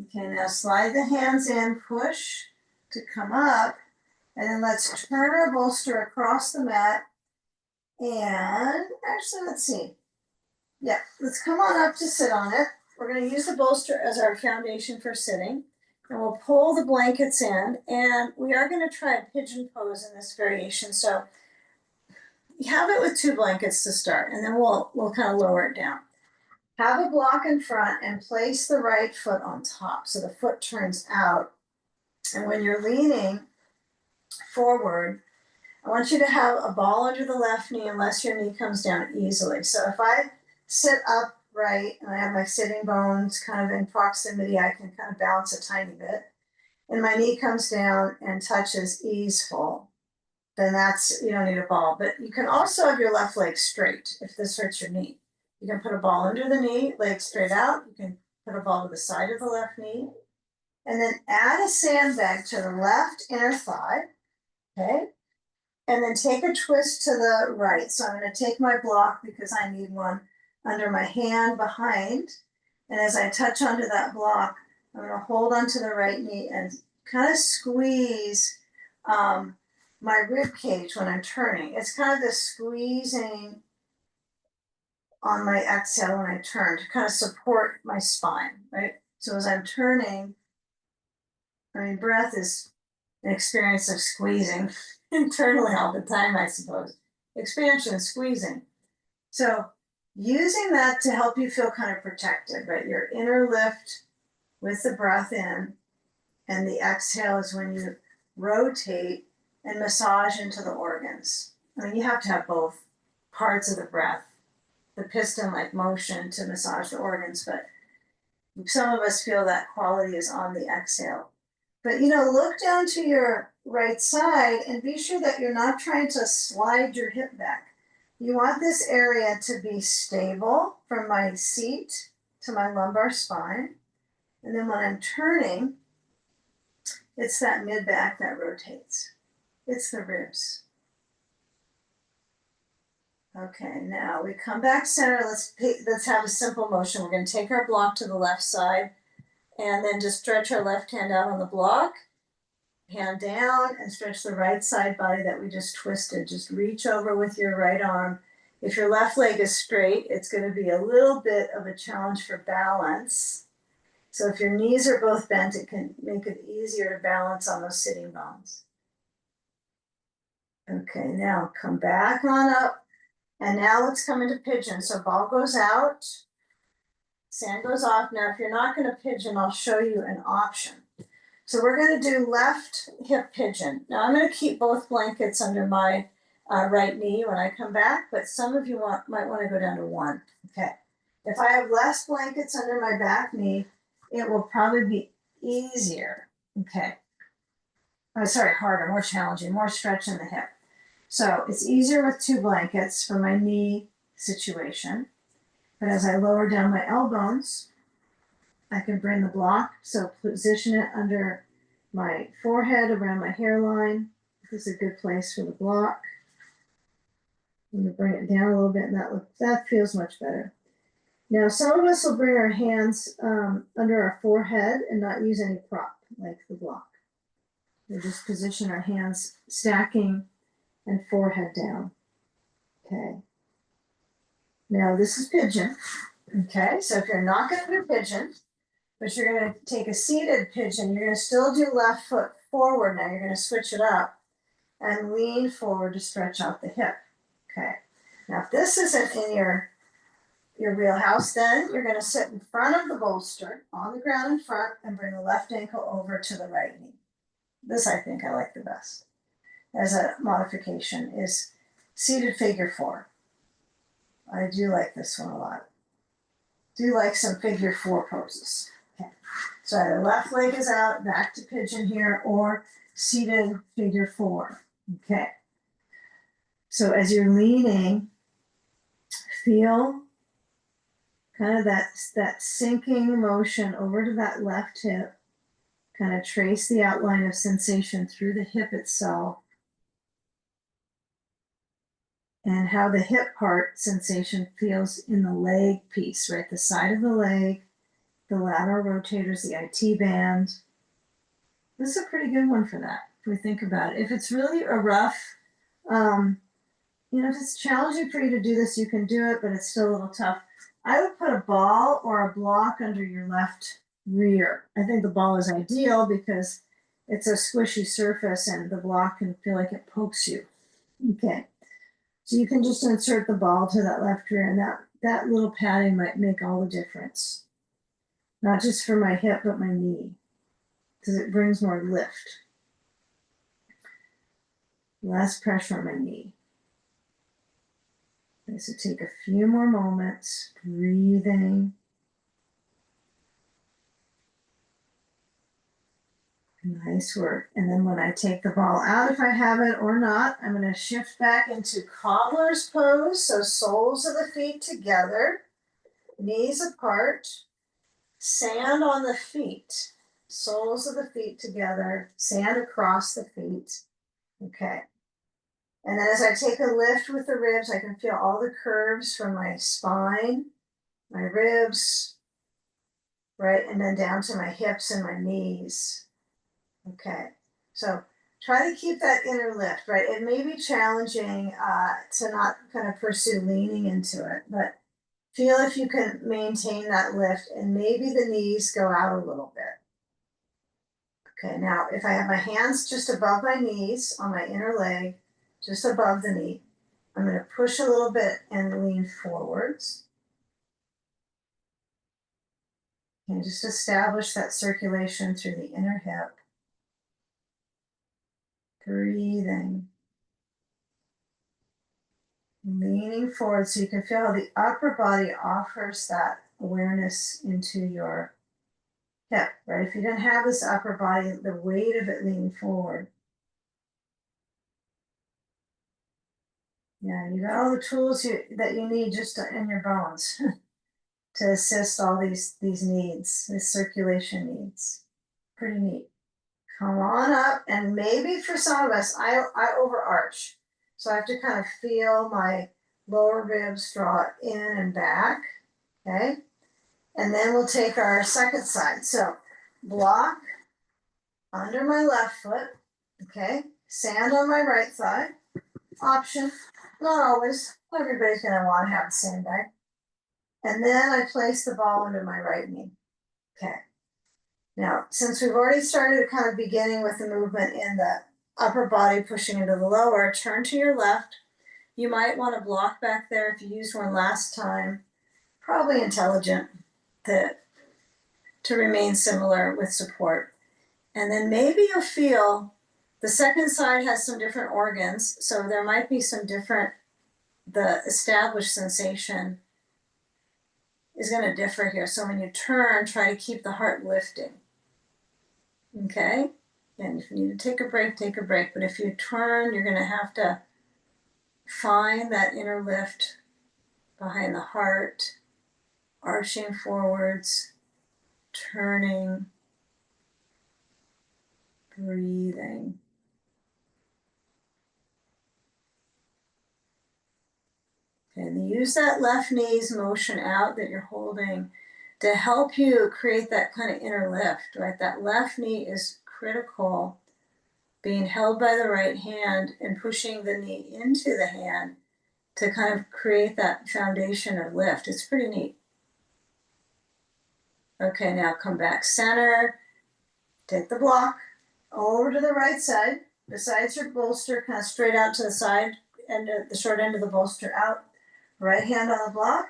Okay, now slide the hands in, push to come up, and then let's turn our bolster across the mat. And actually, let's see. Yeah, let's come on up to sit on it. We're going to use the bolster as our foundation for sitting. And we'll pull the blankets in, and we are going to try a pigeon pose in this variation. So you have it with 2 blankets to start, and then we'll kind of lower it down. Have a block in front and place the right foot on top so the foot turns out. And when you're leaning forward, I want you to have a ball under the left knee unless your knee comes down easily. So if I sit upright and I have my sitting bones kind of in proximity, I can kind of bounce a tiny bit. And my knee comes down and touches easeful, then that's, you don't need a ball. But you can also have your left leg straight if this hurts your knee. You can put a ball under the knee, leg straight out. You can put a ball to the side of the left knee. And then add a sandbag to the left inner thigh, okay? And then take a twist to the right. So I'm going to take my block because I need one under my hand behind. And as I touch onto that block, I'm going to hold onto the right knee and kind of squeeze my rib cage when I'm turning. It's kind of the squeezing on my exhale when I turn to kind of support my spine, right? So as I'm turning, I mean, breath is an experience of squeezing internally all the time, I suppose. Expansion, squeezing. So using that to help you feel kind of protected, right? Your inner lift with the breath in, and the exhale is when you rotate and massage into the organs. I mean, you have to have both parts of the breath, the piston-like motion to massage the organs, but some of us feel that quality is on the exhale. But, look down to your right side and be sure that you're not trying to slide your hip back. You want this area to be stable from my seat to my lumbar spine. And then when I'm turning, it's that mid back that rotates. It's the ribs. Okay, now we come back center. Let's have a simple motion. We're going to take our block to the left side and then just stretch our left hand out on the block, hand down, and stretch the right side body that we just twisted. Just reach over with your right arm. If your left leg is straight, it's going to be a little bit of a challenge for balance. So if your knees are both bent, it can make it easier to balance on those sitting bones. Okay, now come back on up. And now let's come into pigeon. So ball goes out, sand goes off. Now, if you're not going to pigeon, I'll show you an option. So we're going to do left hip pigeon. Now I'm going to keep both blankets under my right knee when I come back, but some of you might want to go down to 1. Okay. If I have less blankets under my back knee, it will probably be easier. Okay. Oh, sorry, harder, more challenging, more stretch in the hip. So it's easier with 2 blankets for my knee situation. But as I lower down my elbows, I can bring the block. So position it under my forehead, around my hairline. This is a good place for the block. I'm going to bring it down a little bit, and that feels much better. Now, some of us will bring our hands under our forehead and not use any prop like the block. We'll just position our hands stacking and forehead down. Okay. Now this is pigeon. Okay, so if you're not going to do pigeon, but you're going to take a seated pigeon, you're going to still do left foot forward. Now you're going to switch it up and lean forward to stretch out the hip. Okay. Now if this isn't in your wheelhouse, then you're going to sit in front of the bolster on the ground in front and bring the left ankle over to the right knee. This I think I like the best as a modification is seated figure 4. I do like this one a lot. Do like some figure 4 poses. Okay. So either left leg is out, back to pigeon here, or seated figure 4. Okay. So as you're leaning, feel kind of that sinking motion over to that left hip. Kind of trace the outline of sensation through the hip itself. And how the hip part sensation feels in the leg piece, right? The side of the leg the lateral rotators, the IT band. This is a pretty good one for that, if we think about it. If it's really a rough, if it's challenging for you to do this, you can do it, but it's still a little tough. I would put a ball or a block under your left rear. I think the ball is ideal because it's a squishy surface and the block can feel like it pokes you. Okay. So you can just insert the ball to that left rear, and that little padding might make all the difference. Not just for my hip, but my knee, because it brings more lift. Less pressure on my knee. Okay, so take a few more moments, breathing. Nice work. And then when I take the ball out, if I have it or not, I'm going to shift back into cobbler's pose. So soles of the feet together, knees apart, sand on the feet, soles of the feet together, sand across the feet. Okay. And then as I take a lift with the ribs, I can feel all the curves from my spine, my ribs, right? And then down to my hips and my knees. Okay. So try to keep that inner lift, right? It may be challenging to not kind of pursue leaning into it, but feel if you can maintain that lift and maybe the knees go out a little bit. Okay, now if I have my hands just above my knees on my inner leg, just above the knee, I'm going to push a little bit and lean forwards. And just establish that circulation through the inner hip. Breathing. Leaning forward so you can feel how the upper body offers that awareness into your hip, right? If you didn't have this upper body, the weight of it leaning forward. Yeah, you got all the tools that you need just in your bones to assist all these needs, these circulation needs. Pretty neat. Come on up, and maybe for some of us, I overarch. So I have to kind of feel my lower ribs draw in and back, okay? And then we'll take our second side. So block under my left foot, okay? Sand on my right side. Option, not always. Everybody's gonna want to have the sandbag. And then I place the ball under my right knee. Okay. Now, since we've already started kind of beginning with the movement in the upper body pushing into the lower, turn to your left. You might want to block back there if you used one last time. Probably intelligent to remain similar with support. And then maybe you'll feel the second side has some different organs, so there might be some different, the established sensation is going to differ here. So when you turn, try to keep the heart lifting. Okay? And if you need to take a break, take a break. But if you turn, you're going to have to find that inner lift behind the heart, arching forwards, turning, breathing. Okay, and use that left knee's motion out that you're holding to help you create that kind of inner lift, right? That left knee is critical, being held by the right hand and pushing the knee into the hand to kind of create that foundation of lift. It's pretty neat. Okay, now come back center, take the block over to the right side, besides your bolster, kind of straight out to the side, and the short end of the bolster out. Right hand on the block,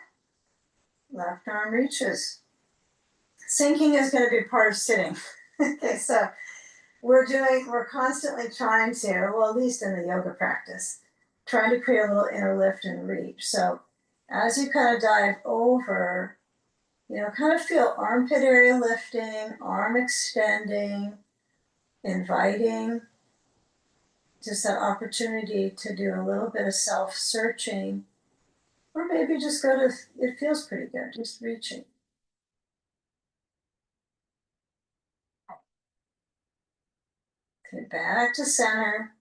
left arm reaches. Sinking is going to be part of sitting. Okay, so we're constantly trying to, well, at least in the yoga practice, trying to create a little inner lift and reach. So as you kind of dive over, kind of feel armpit area lifting, arm extending, inviting, just that opportunity to do a little bit of self-searching, or maybe just go to, it feels pretty good, just reaching. Okay, back to center.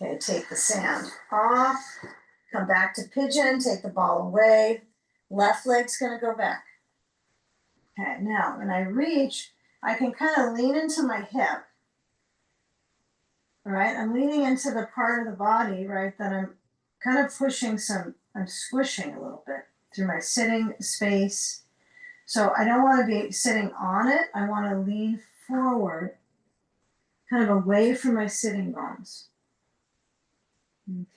Okay, take the sand off, come back to pigeon, take the ball away. Left leg's gonna go back. Okay, now when I reach, I can kind of lean into my hip. All right, I'm leaning into the part of the body, right, that I'm kind of pushing I'm squishing a little bit through my sitting space. So I don't want to be sitting on it. I want to lean forward, kind of away from my sitting bones.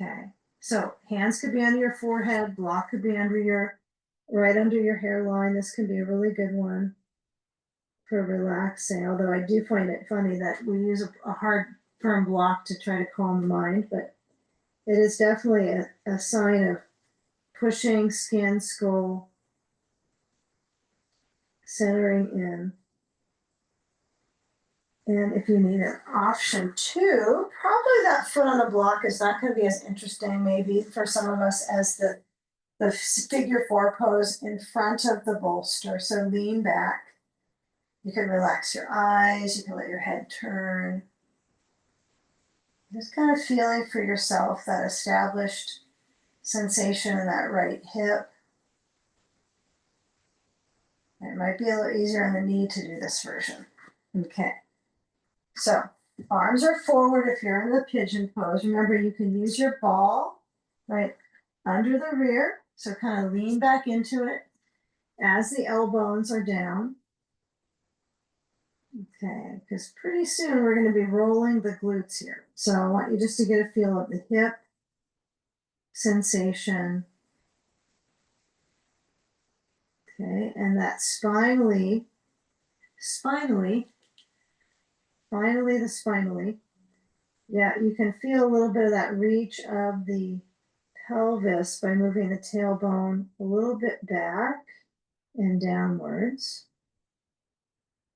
Okay, so hands could be under your forehead, block could be right under your hairline. This can be a really good one for relaxing, although I do find it funny that we use a hard, firm block to try to calm the mind, but it is definitely a sign of pushing skin, skull, centering in. And if you need an option too, probably that foot on a block is not going to be as interesting, maybe for some of us, as the figure four pose in front of the bolster. So lean back. You can relax your eyes. You can let your head turn. Just kind of feeling for yourself that established sensation in that right hip. It might be a little easier on the knee to do this version. Okay. So arms are forward if you're in the pigeon pose. Remember, you can use your ball right under the rear. So kind of lean back into it as the elbows are down. Okay, because pretty soon we're going to be rolling the glutes here. So I want you just to get a feel of the hip sensation. Okay, and that spinally, finally the spinally. Yeah, you can feel a little bit of that reach of the pelvis by moving the tailbone a little bit back and downwards.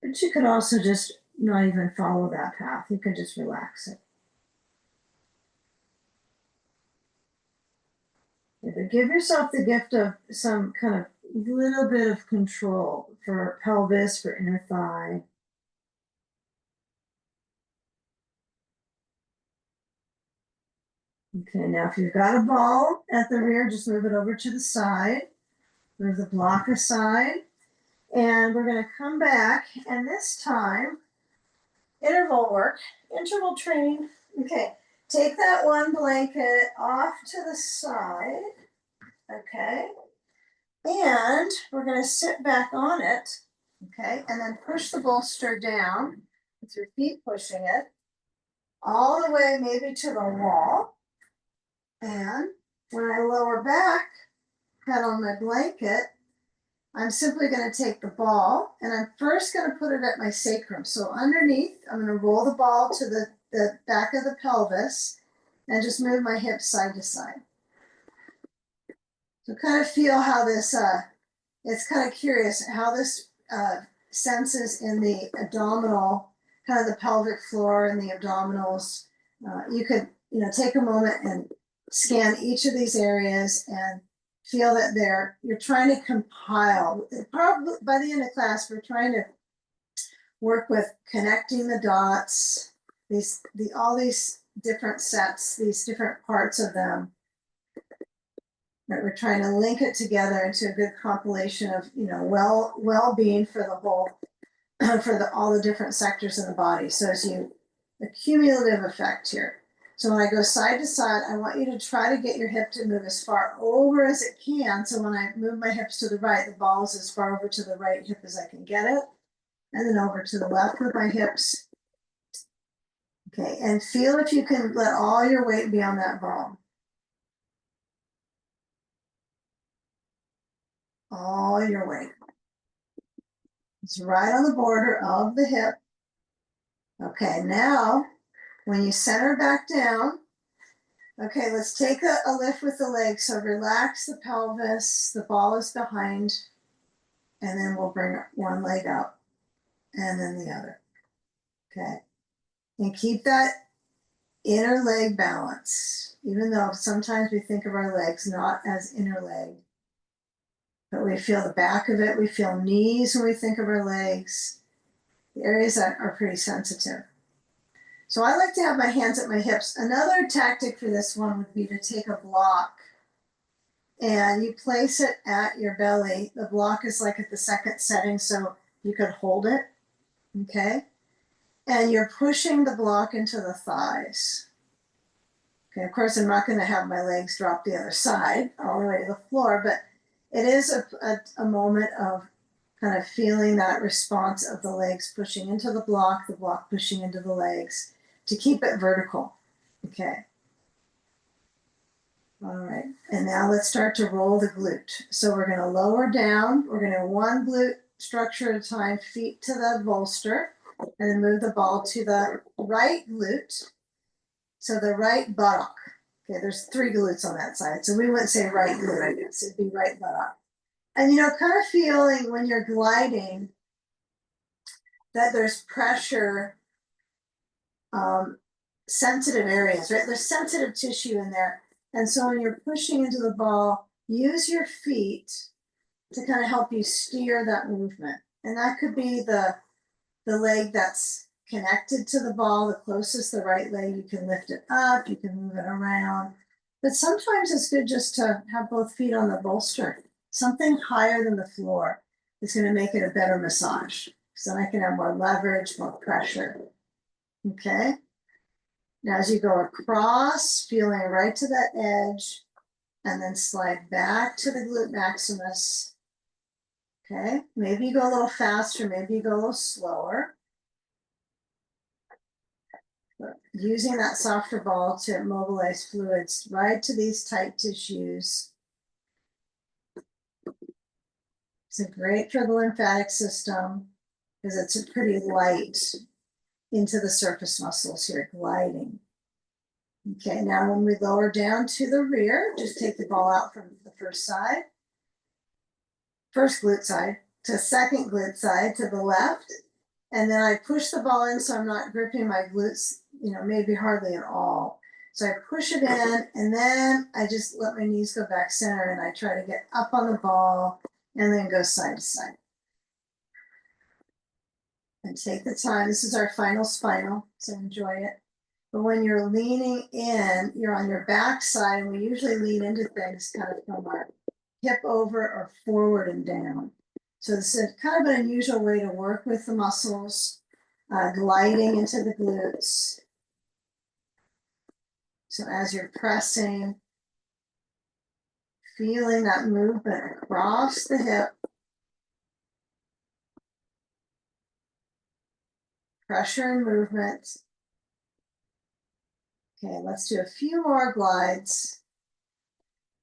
But you could also just not even follow that path. You can just relax it. But give yourself the gift of some kind of little bit of control for pelvis, for inner thigh. Okay, now if you've got a ball at the rear, just move it over to the side. Move the block aside. And we're going to come back, and this time, interval work, interval training. Okay, take that one blanket off to the side. Okay, and we're going to sit back on it. Okay, and then push the bolster down with your feet pushing it all the way maybe to the wall. And when I lower back, head on my blanket, I'm simply going to take the ball and I'm first going to put it at my sacrum. So underneath, I'm going to roll the ball to the back of the pelvis and just move my hips side to side. So kind of feel how this, it's kind of curious how this senses in the abdominal, kind of the pelvic floor and the abdominals. You could, take a moment and scan each of these areas and feel that you're trying to compile. Probably by the end of class, we're trying to work with connecting the dots, all these different sets, these different parts of them. We're trying to link it together into a good compilation of, well-being for the whole, for all the different sectors in the body. So a cumulative effect here. So when I go side to side, I want you to try to get your hip to move as far over as it can. So when I move my hips to the right, the ball is as far over to the right hip as I can get it. And then over to the left with my hips. Okay, and feel if you can let all your weight be on that ball. All your weight. It's right on the border of the hip. Okay, now when you center back down, okay, let's take a lift with the legs. So relax the pelvis, the ball is behind, and then we'll bring one leg up and then the other. Okay, and keep that inner leg balance, even though sometimes we think of our legs not as inner leg. But we feel the back of it, we feel knees when we think of our legs, the areas that are pretty sensitive. So I like to have my hands at my hips. Another tactic for this one would be to take a block and you place it at your belly. The block is like at the second setting, so you could hold it, okay? And you're pushing the block into the thighs. Okay, of course, I'm not going to have my legs drop the other side all the way to the floor, but it is a moment of kind of feeling that response of the legs pushing into the block pushing into the legs to keep it vertical. Okay. All right, and now let's start to roll the glute. So we're going to lower down. We're going to one glute structure at a time, feet to the bolster, and then move the ball to the right glute. So the right buttock. Okay, there's 3 glutes on that side. So we wouldn't say right glute, I guess. It'd be right buttock. And, you know, kind of feeling when you're gliding that there's pressure, sensitive areas, right? There's sensitive tissue in there. And so when you're pushing into the ball, use your feet to kind of help you steer that movement. And that could be the leg that's connected to the ball, the closest, the right leg. You can lift it up, you can move it around. But sometimes it's good just to have both feet on the bolster. Something higher than the floor is going to make it a better massage. So I can have more leverage, more pressure. Okay. Now, as you go across, feeling right to that edge, and then slide back to the glute maximus. Okay, maybe you go a little faster, maybe you go a little slower. But using that softer ball to mobilize fluids right to these tight tissues. It's great for the lymphatic system because it's pretty light into the surface muscles here, gliding. Okay, now when we lower down to the rear, just take the ball out from the first glute side to second glute side to the left. And then I push the ball in so I'm not gripping my glutes, you know, maybe hardly at all. So I push it in and then I just let my knees go back center and I try to get up on the ball and then go side to side. And take the time. This is our final spinal, so enjoy it. But when you're leaning in, you're on your back side, and we usually lean into things kind of from our hip over or forward and down. So this is kind of an unusual way to work with the muscles, gliding into the glutes. So as you're pressing, feeling that movement across the hip, pressure and movement. Okay, let's do a few more glides.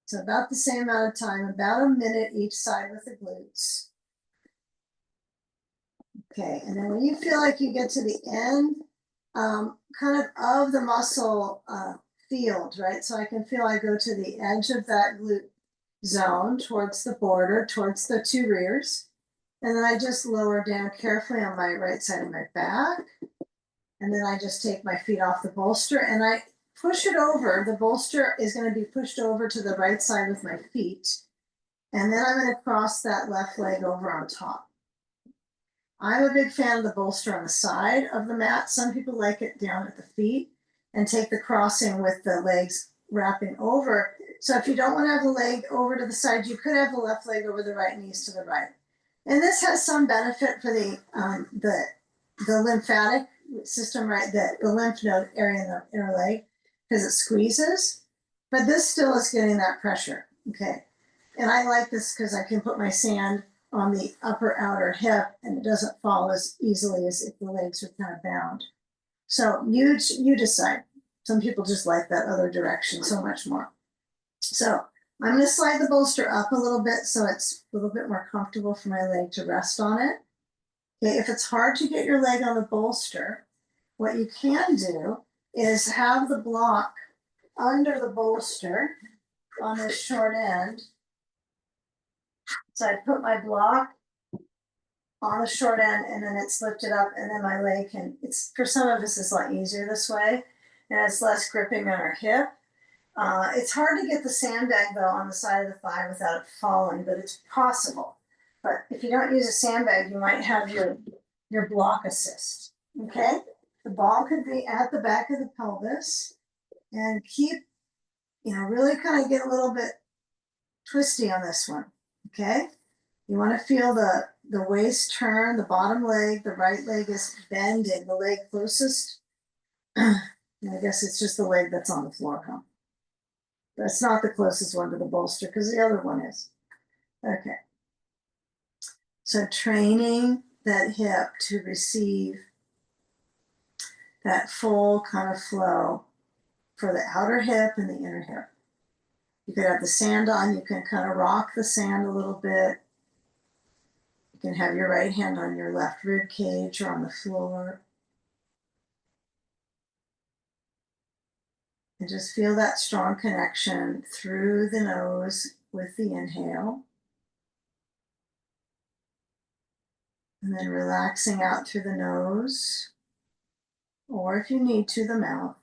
So about the same amount of time, about a minute each side with the glutes. Okay, and then when you feel like you get to the end, kind of the muscle field, right? So I can feel I go to the edge of that glute zone towards the border, towards the 2 rears. And then I just lower down carefully on my right side of my back. And then I just take my feet off the bolster and I push it over. The bolster is going to be pushed over to the right side with my feet. And then I'm going to cross that left leg over on top. I'm a big fan of the bolster on the side of the mat. Some people like it down at the feet and take the crossing with the legs wrapping over. So if you don't want to have the leg over to the side, you could have the left leg over the right, knees to the right. And this has some benefit for the lymphatic system, right? The lymph node area in the inner leg because it squeezes, but this still is getting that pressure. Okay. And I like this because I can put my sand on the upper outer hip and it doesn't fall as easily as if the legs are kind of bound. So you decide. Some people just like that other direction so much more. So I'm going to slide the bolster up a little bit so it's a little bit more comfortable for my leg to rest on it. Okay, if it's hard to get your leg on the bolster, what you can do is have the block under the bolster on this short end. So I put my block on the short end and then it's lifted up and then my leg can, it's for some of us it's a lot easier this way and it's less gripping on our hip. It's hard to get the sandbag though on the side of the thigh without it falling, but it's possible. But if you don't use a sandbag, you might have your block assist, okay? The ball could be at the back of the pelvis and keep, you know, really kind of get a little bit twisty on this one, okay? You want to feel the waist turn, the bottom leg, the right leg is bending, the leg closest. I guess it's just the leg that's on the floor, huh? That's not the closest one to the bolster because the other one is. Okay. So training that hip to receive that full kind of flow for the outer hip and the inner hip. You could have the sand on, you can kind of rock the sand a little bit. You can have your right hand on your left rib cage or on the floor. And just feel that strong connection through the nose with the inhale. And then relaxing out through the nose, or if you need to, the mouth.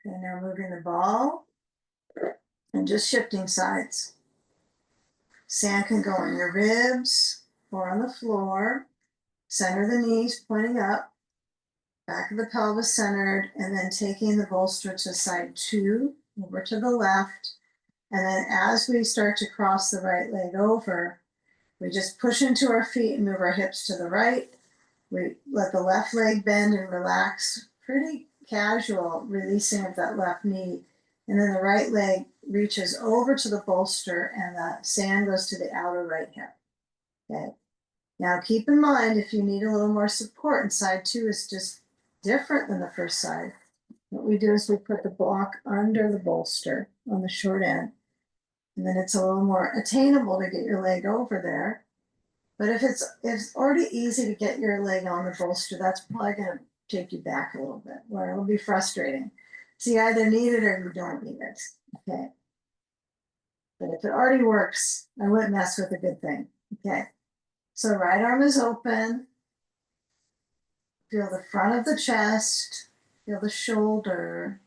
Okay, now moving the ball and just shifting sides. Sand can go on your ribs or on the floor. Center the knees pointing up, back of the pelvis centered, and then taking the bolster to side 2, over to the left. And then as we start to cross the right leg over, we just push into our feet and move our hips to the right. We let the left leg bend and relax, pretty casual releasing of that left knee. And then the right leg reaches over to the bolster and the sand goes to the outer right hip. Okay. Now keep in mind, if you need a little more support, and side 2 is just different than the first side. What we do is we put the block under the bolster on the short end. And then it's a little more attainable to get your leg over there. But if it's already easy to get your leg on the bolster, that's probably going to take you back a little bit, where it'll be frustrating. So you either need it or you don't need it. Okay. But if it already works, I wouldn't mess with a good thing. Okay. So right arm is open. Feel the front of the chest, feel the shoulder,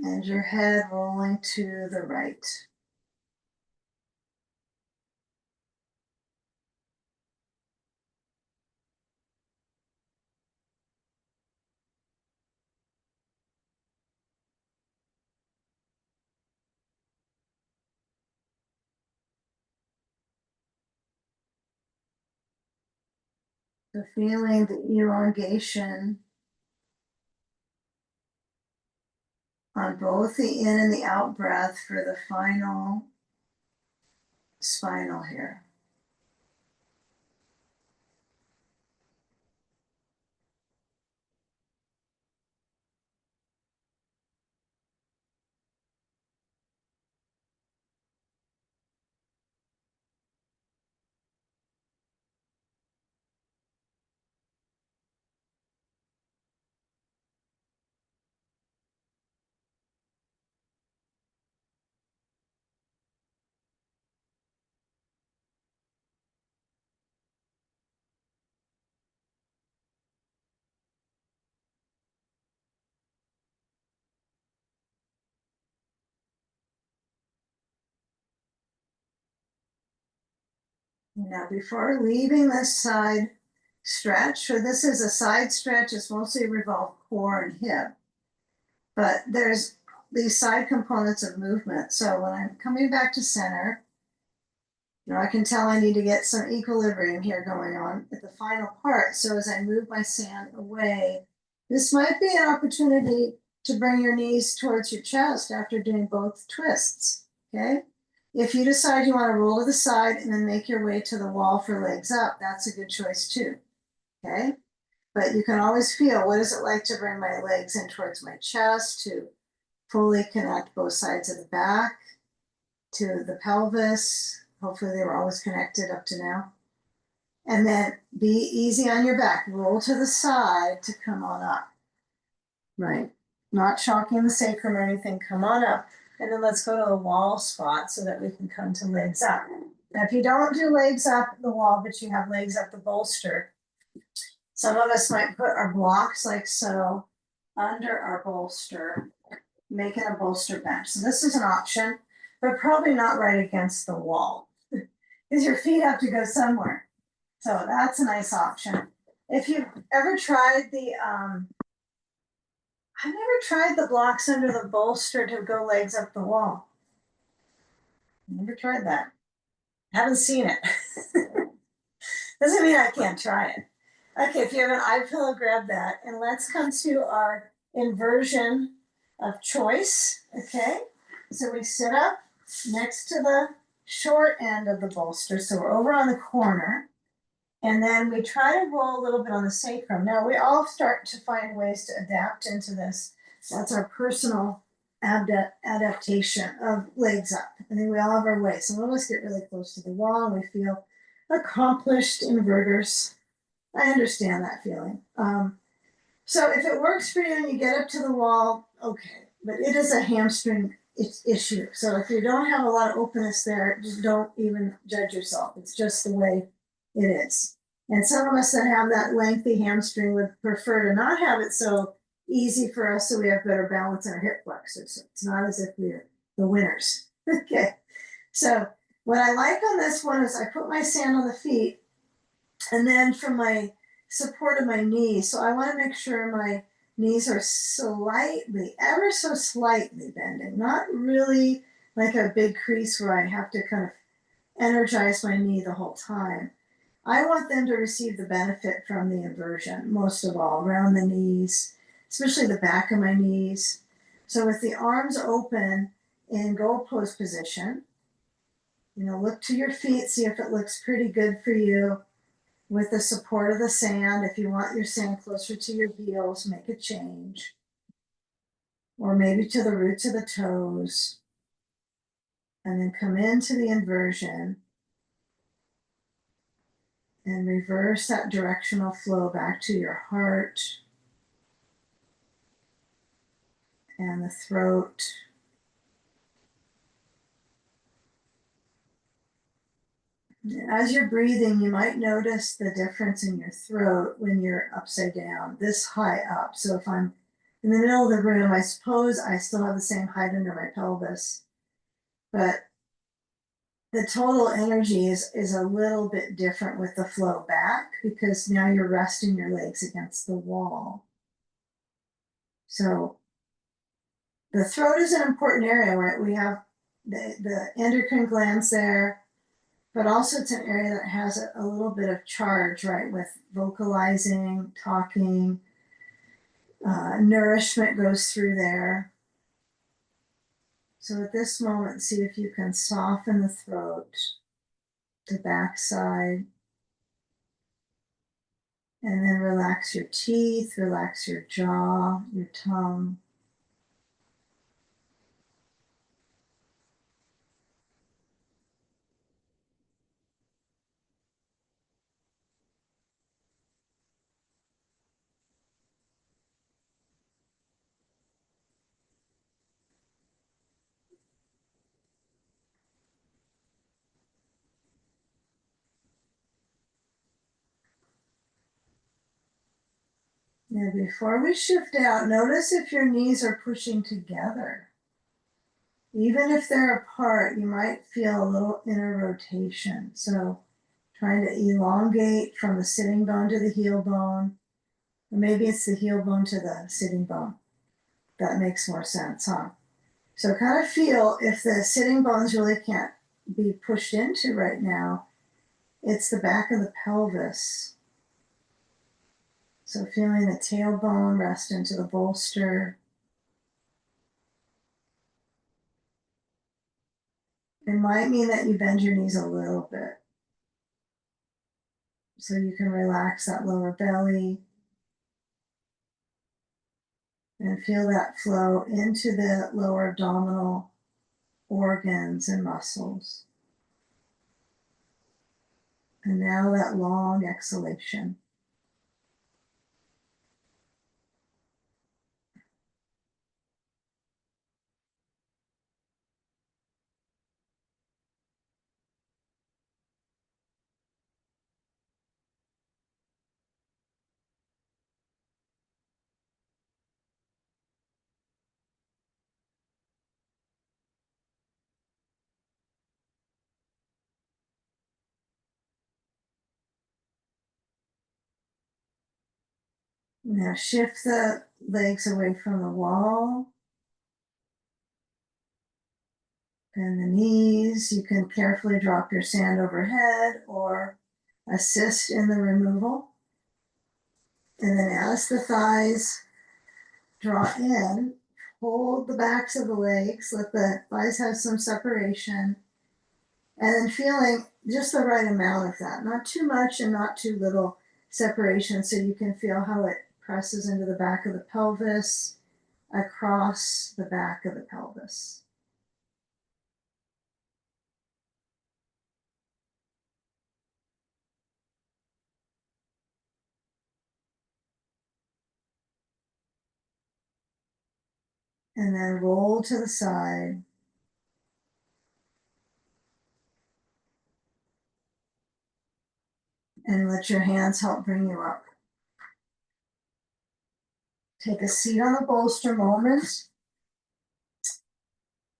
and your head rolling to the right. So feeling the elongation on both the in and the out breath for the final spinal here. Now, before leaving this side stretch, so this is a side stretch, it's mostly revolve core and hip, but there's these side components of movement. So when I'm coming back to center, I can tell I need to get some equilibrium here going on at the final part. So as I move my sand away, this might be an opportunity to bring your knees towards your chest after doing both twists, okay? If you decide you want to roll to the side and then make your way to the wall for legs up, that's a good choice too, okay? But you can always feel, what is it like to bring my legs in towards my chest, to fully connect both sides of the back, to the pelvis. Hopefully they were always connected up to now. And then be easy on your back. Roll to the side to come on up. Right. Not shocking the sacrum or anything. Come on up. And then let's go to the wall spot so that we can come to legs up. Now, if you don't do legs up the wall, but you have legs up the bolster, some of us might put our blocks like so under our bolster, making a bolster bench. So this is an option, but probably not right against the wall because your feet have to go somewhere. So that's a nice option. If you've ever tried I've never tried the blocks under the bolster to go legs up the wall. Never tried that. Haven't seen it. Doesn't mean I can't try it. Okay, if you have an eye pillow, grab that. And let's come to our inversion of choice. Okay, so we sit up next to the short end of the bolster. So we're over on the corner. And then we try to roll a little bit on the sacrum. Now we all start to find ways to adapt into this. That's our personal adaptation of legs up. I think we all have our ways. Some of us get really close to the wall and we feel accomplished inverters. I understand that feeling. So if it works for you and you get up to the wall, okay. But it is a hamstring issue. So if you don't have a lot of openness there, just don't even judge yourself. It's just the way it is. And some of us that have that lengthy hamstring would prefer to not have it so easy for us so we have better balance in our hip flexors. So it's not as if we're the winners. Okay. So what I like on this one is I put my sand on the feet and then from my support of my knees. So I want to make sure my knees are slightly, ever so slightly bending, not really like a big crease where I have to kind of energize my knee the whole time. I want them to receive the benefit from the inversion, most of all, around the knees, especially the back of my knees. So with the arms open in goal pose position, look to your feet, see if it looks pretty good for you. With the support of the sand, if you want your sand closer to your heels, make a change. Or maybe to the roots of the toes. And then come into the inversion. And reverse that directional flow back to your heart and the throat. As you're breathing, you might notice the difference in your throat when you're upside down, this high up. So if I'm in the middle of the room, I suppose I still have the same height under my pelvis, but the total energy is a little bit different with the flow back because now you're resting your legs against the wall. So the throat is an important area, right? We have the endocrine glands there, but also it's an area that has a little bit of charge, right? With vocalizing, talking, nourishment goes through there. So at this moment, see if you can soften the throat, the backside, and then relax your teeth, relax your jaw, your tongue. Now, before we shift out, notice if your knees are pushing together. Even if they're apart, you might feel a little inner rotation. So trying to elongate from the sitting bone to the heel bone, or maybe it's the heel bone to the sitting bone. That makes more sense, huh? So kind of feel if the sitting bones really can't be pushed into right now, it's the back of the pelvis. So feeling the tailbone rest into the bolster. It might mean that you bend your knees a little bit. So you can relax that lower belly. And feel that flow into the lower abdominal organs and muscles. And now that long exhalation. Now shift the legs away from the wall and the knees. You can carefully drop your sand overhead or assist in the removal. And then as the thighs draw in, hold the backs of the legs, let the thighs have some separation, and then feeling just the right amount of that, not too much and not too little separation, so you can feel how it presses into the back of the pelvis, across the back of the pelvis. And then roll to the side. And let your hands help bring you up. Take a seat on the bolster moment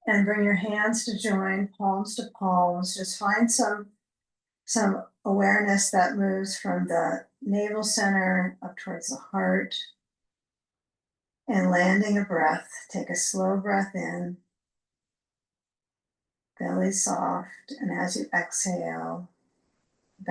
and bring your hands to join, palms to palms. Just find some awareness that moves from the navel center up towards the heart. And landing a breath, take a slow breath in, belly soft, and as you exhale,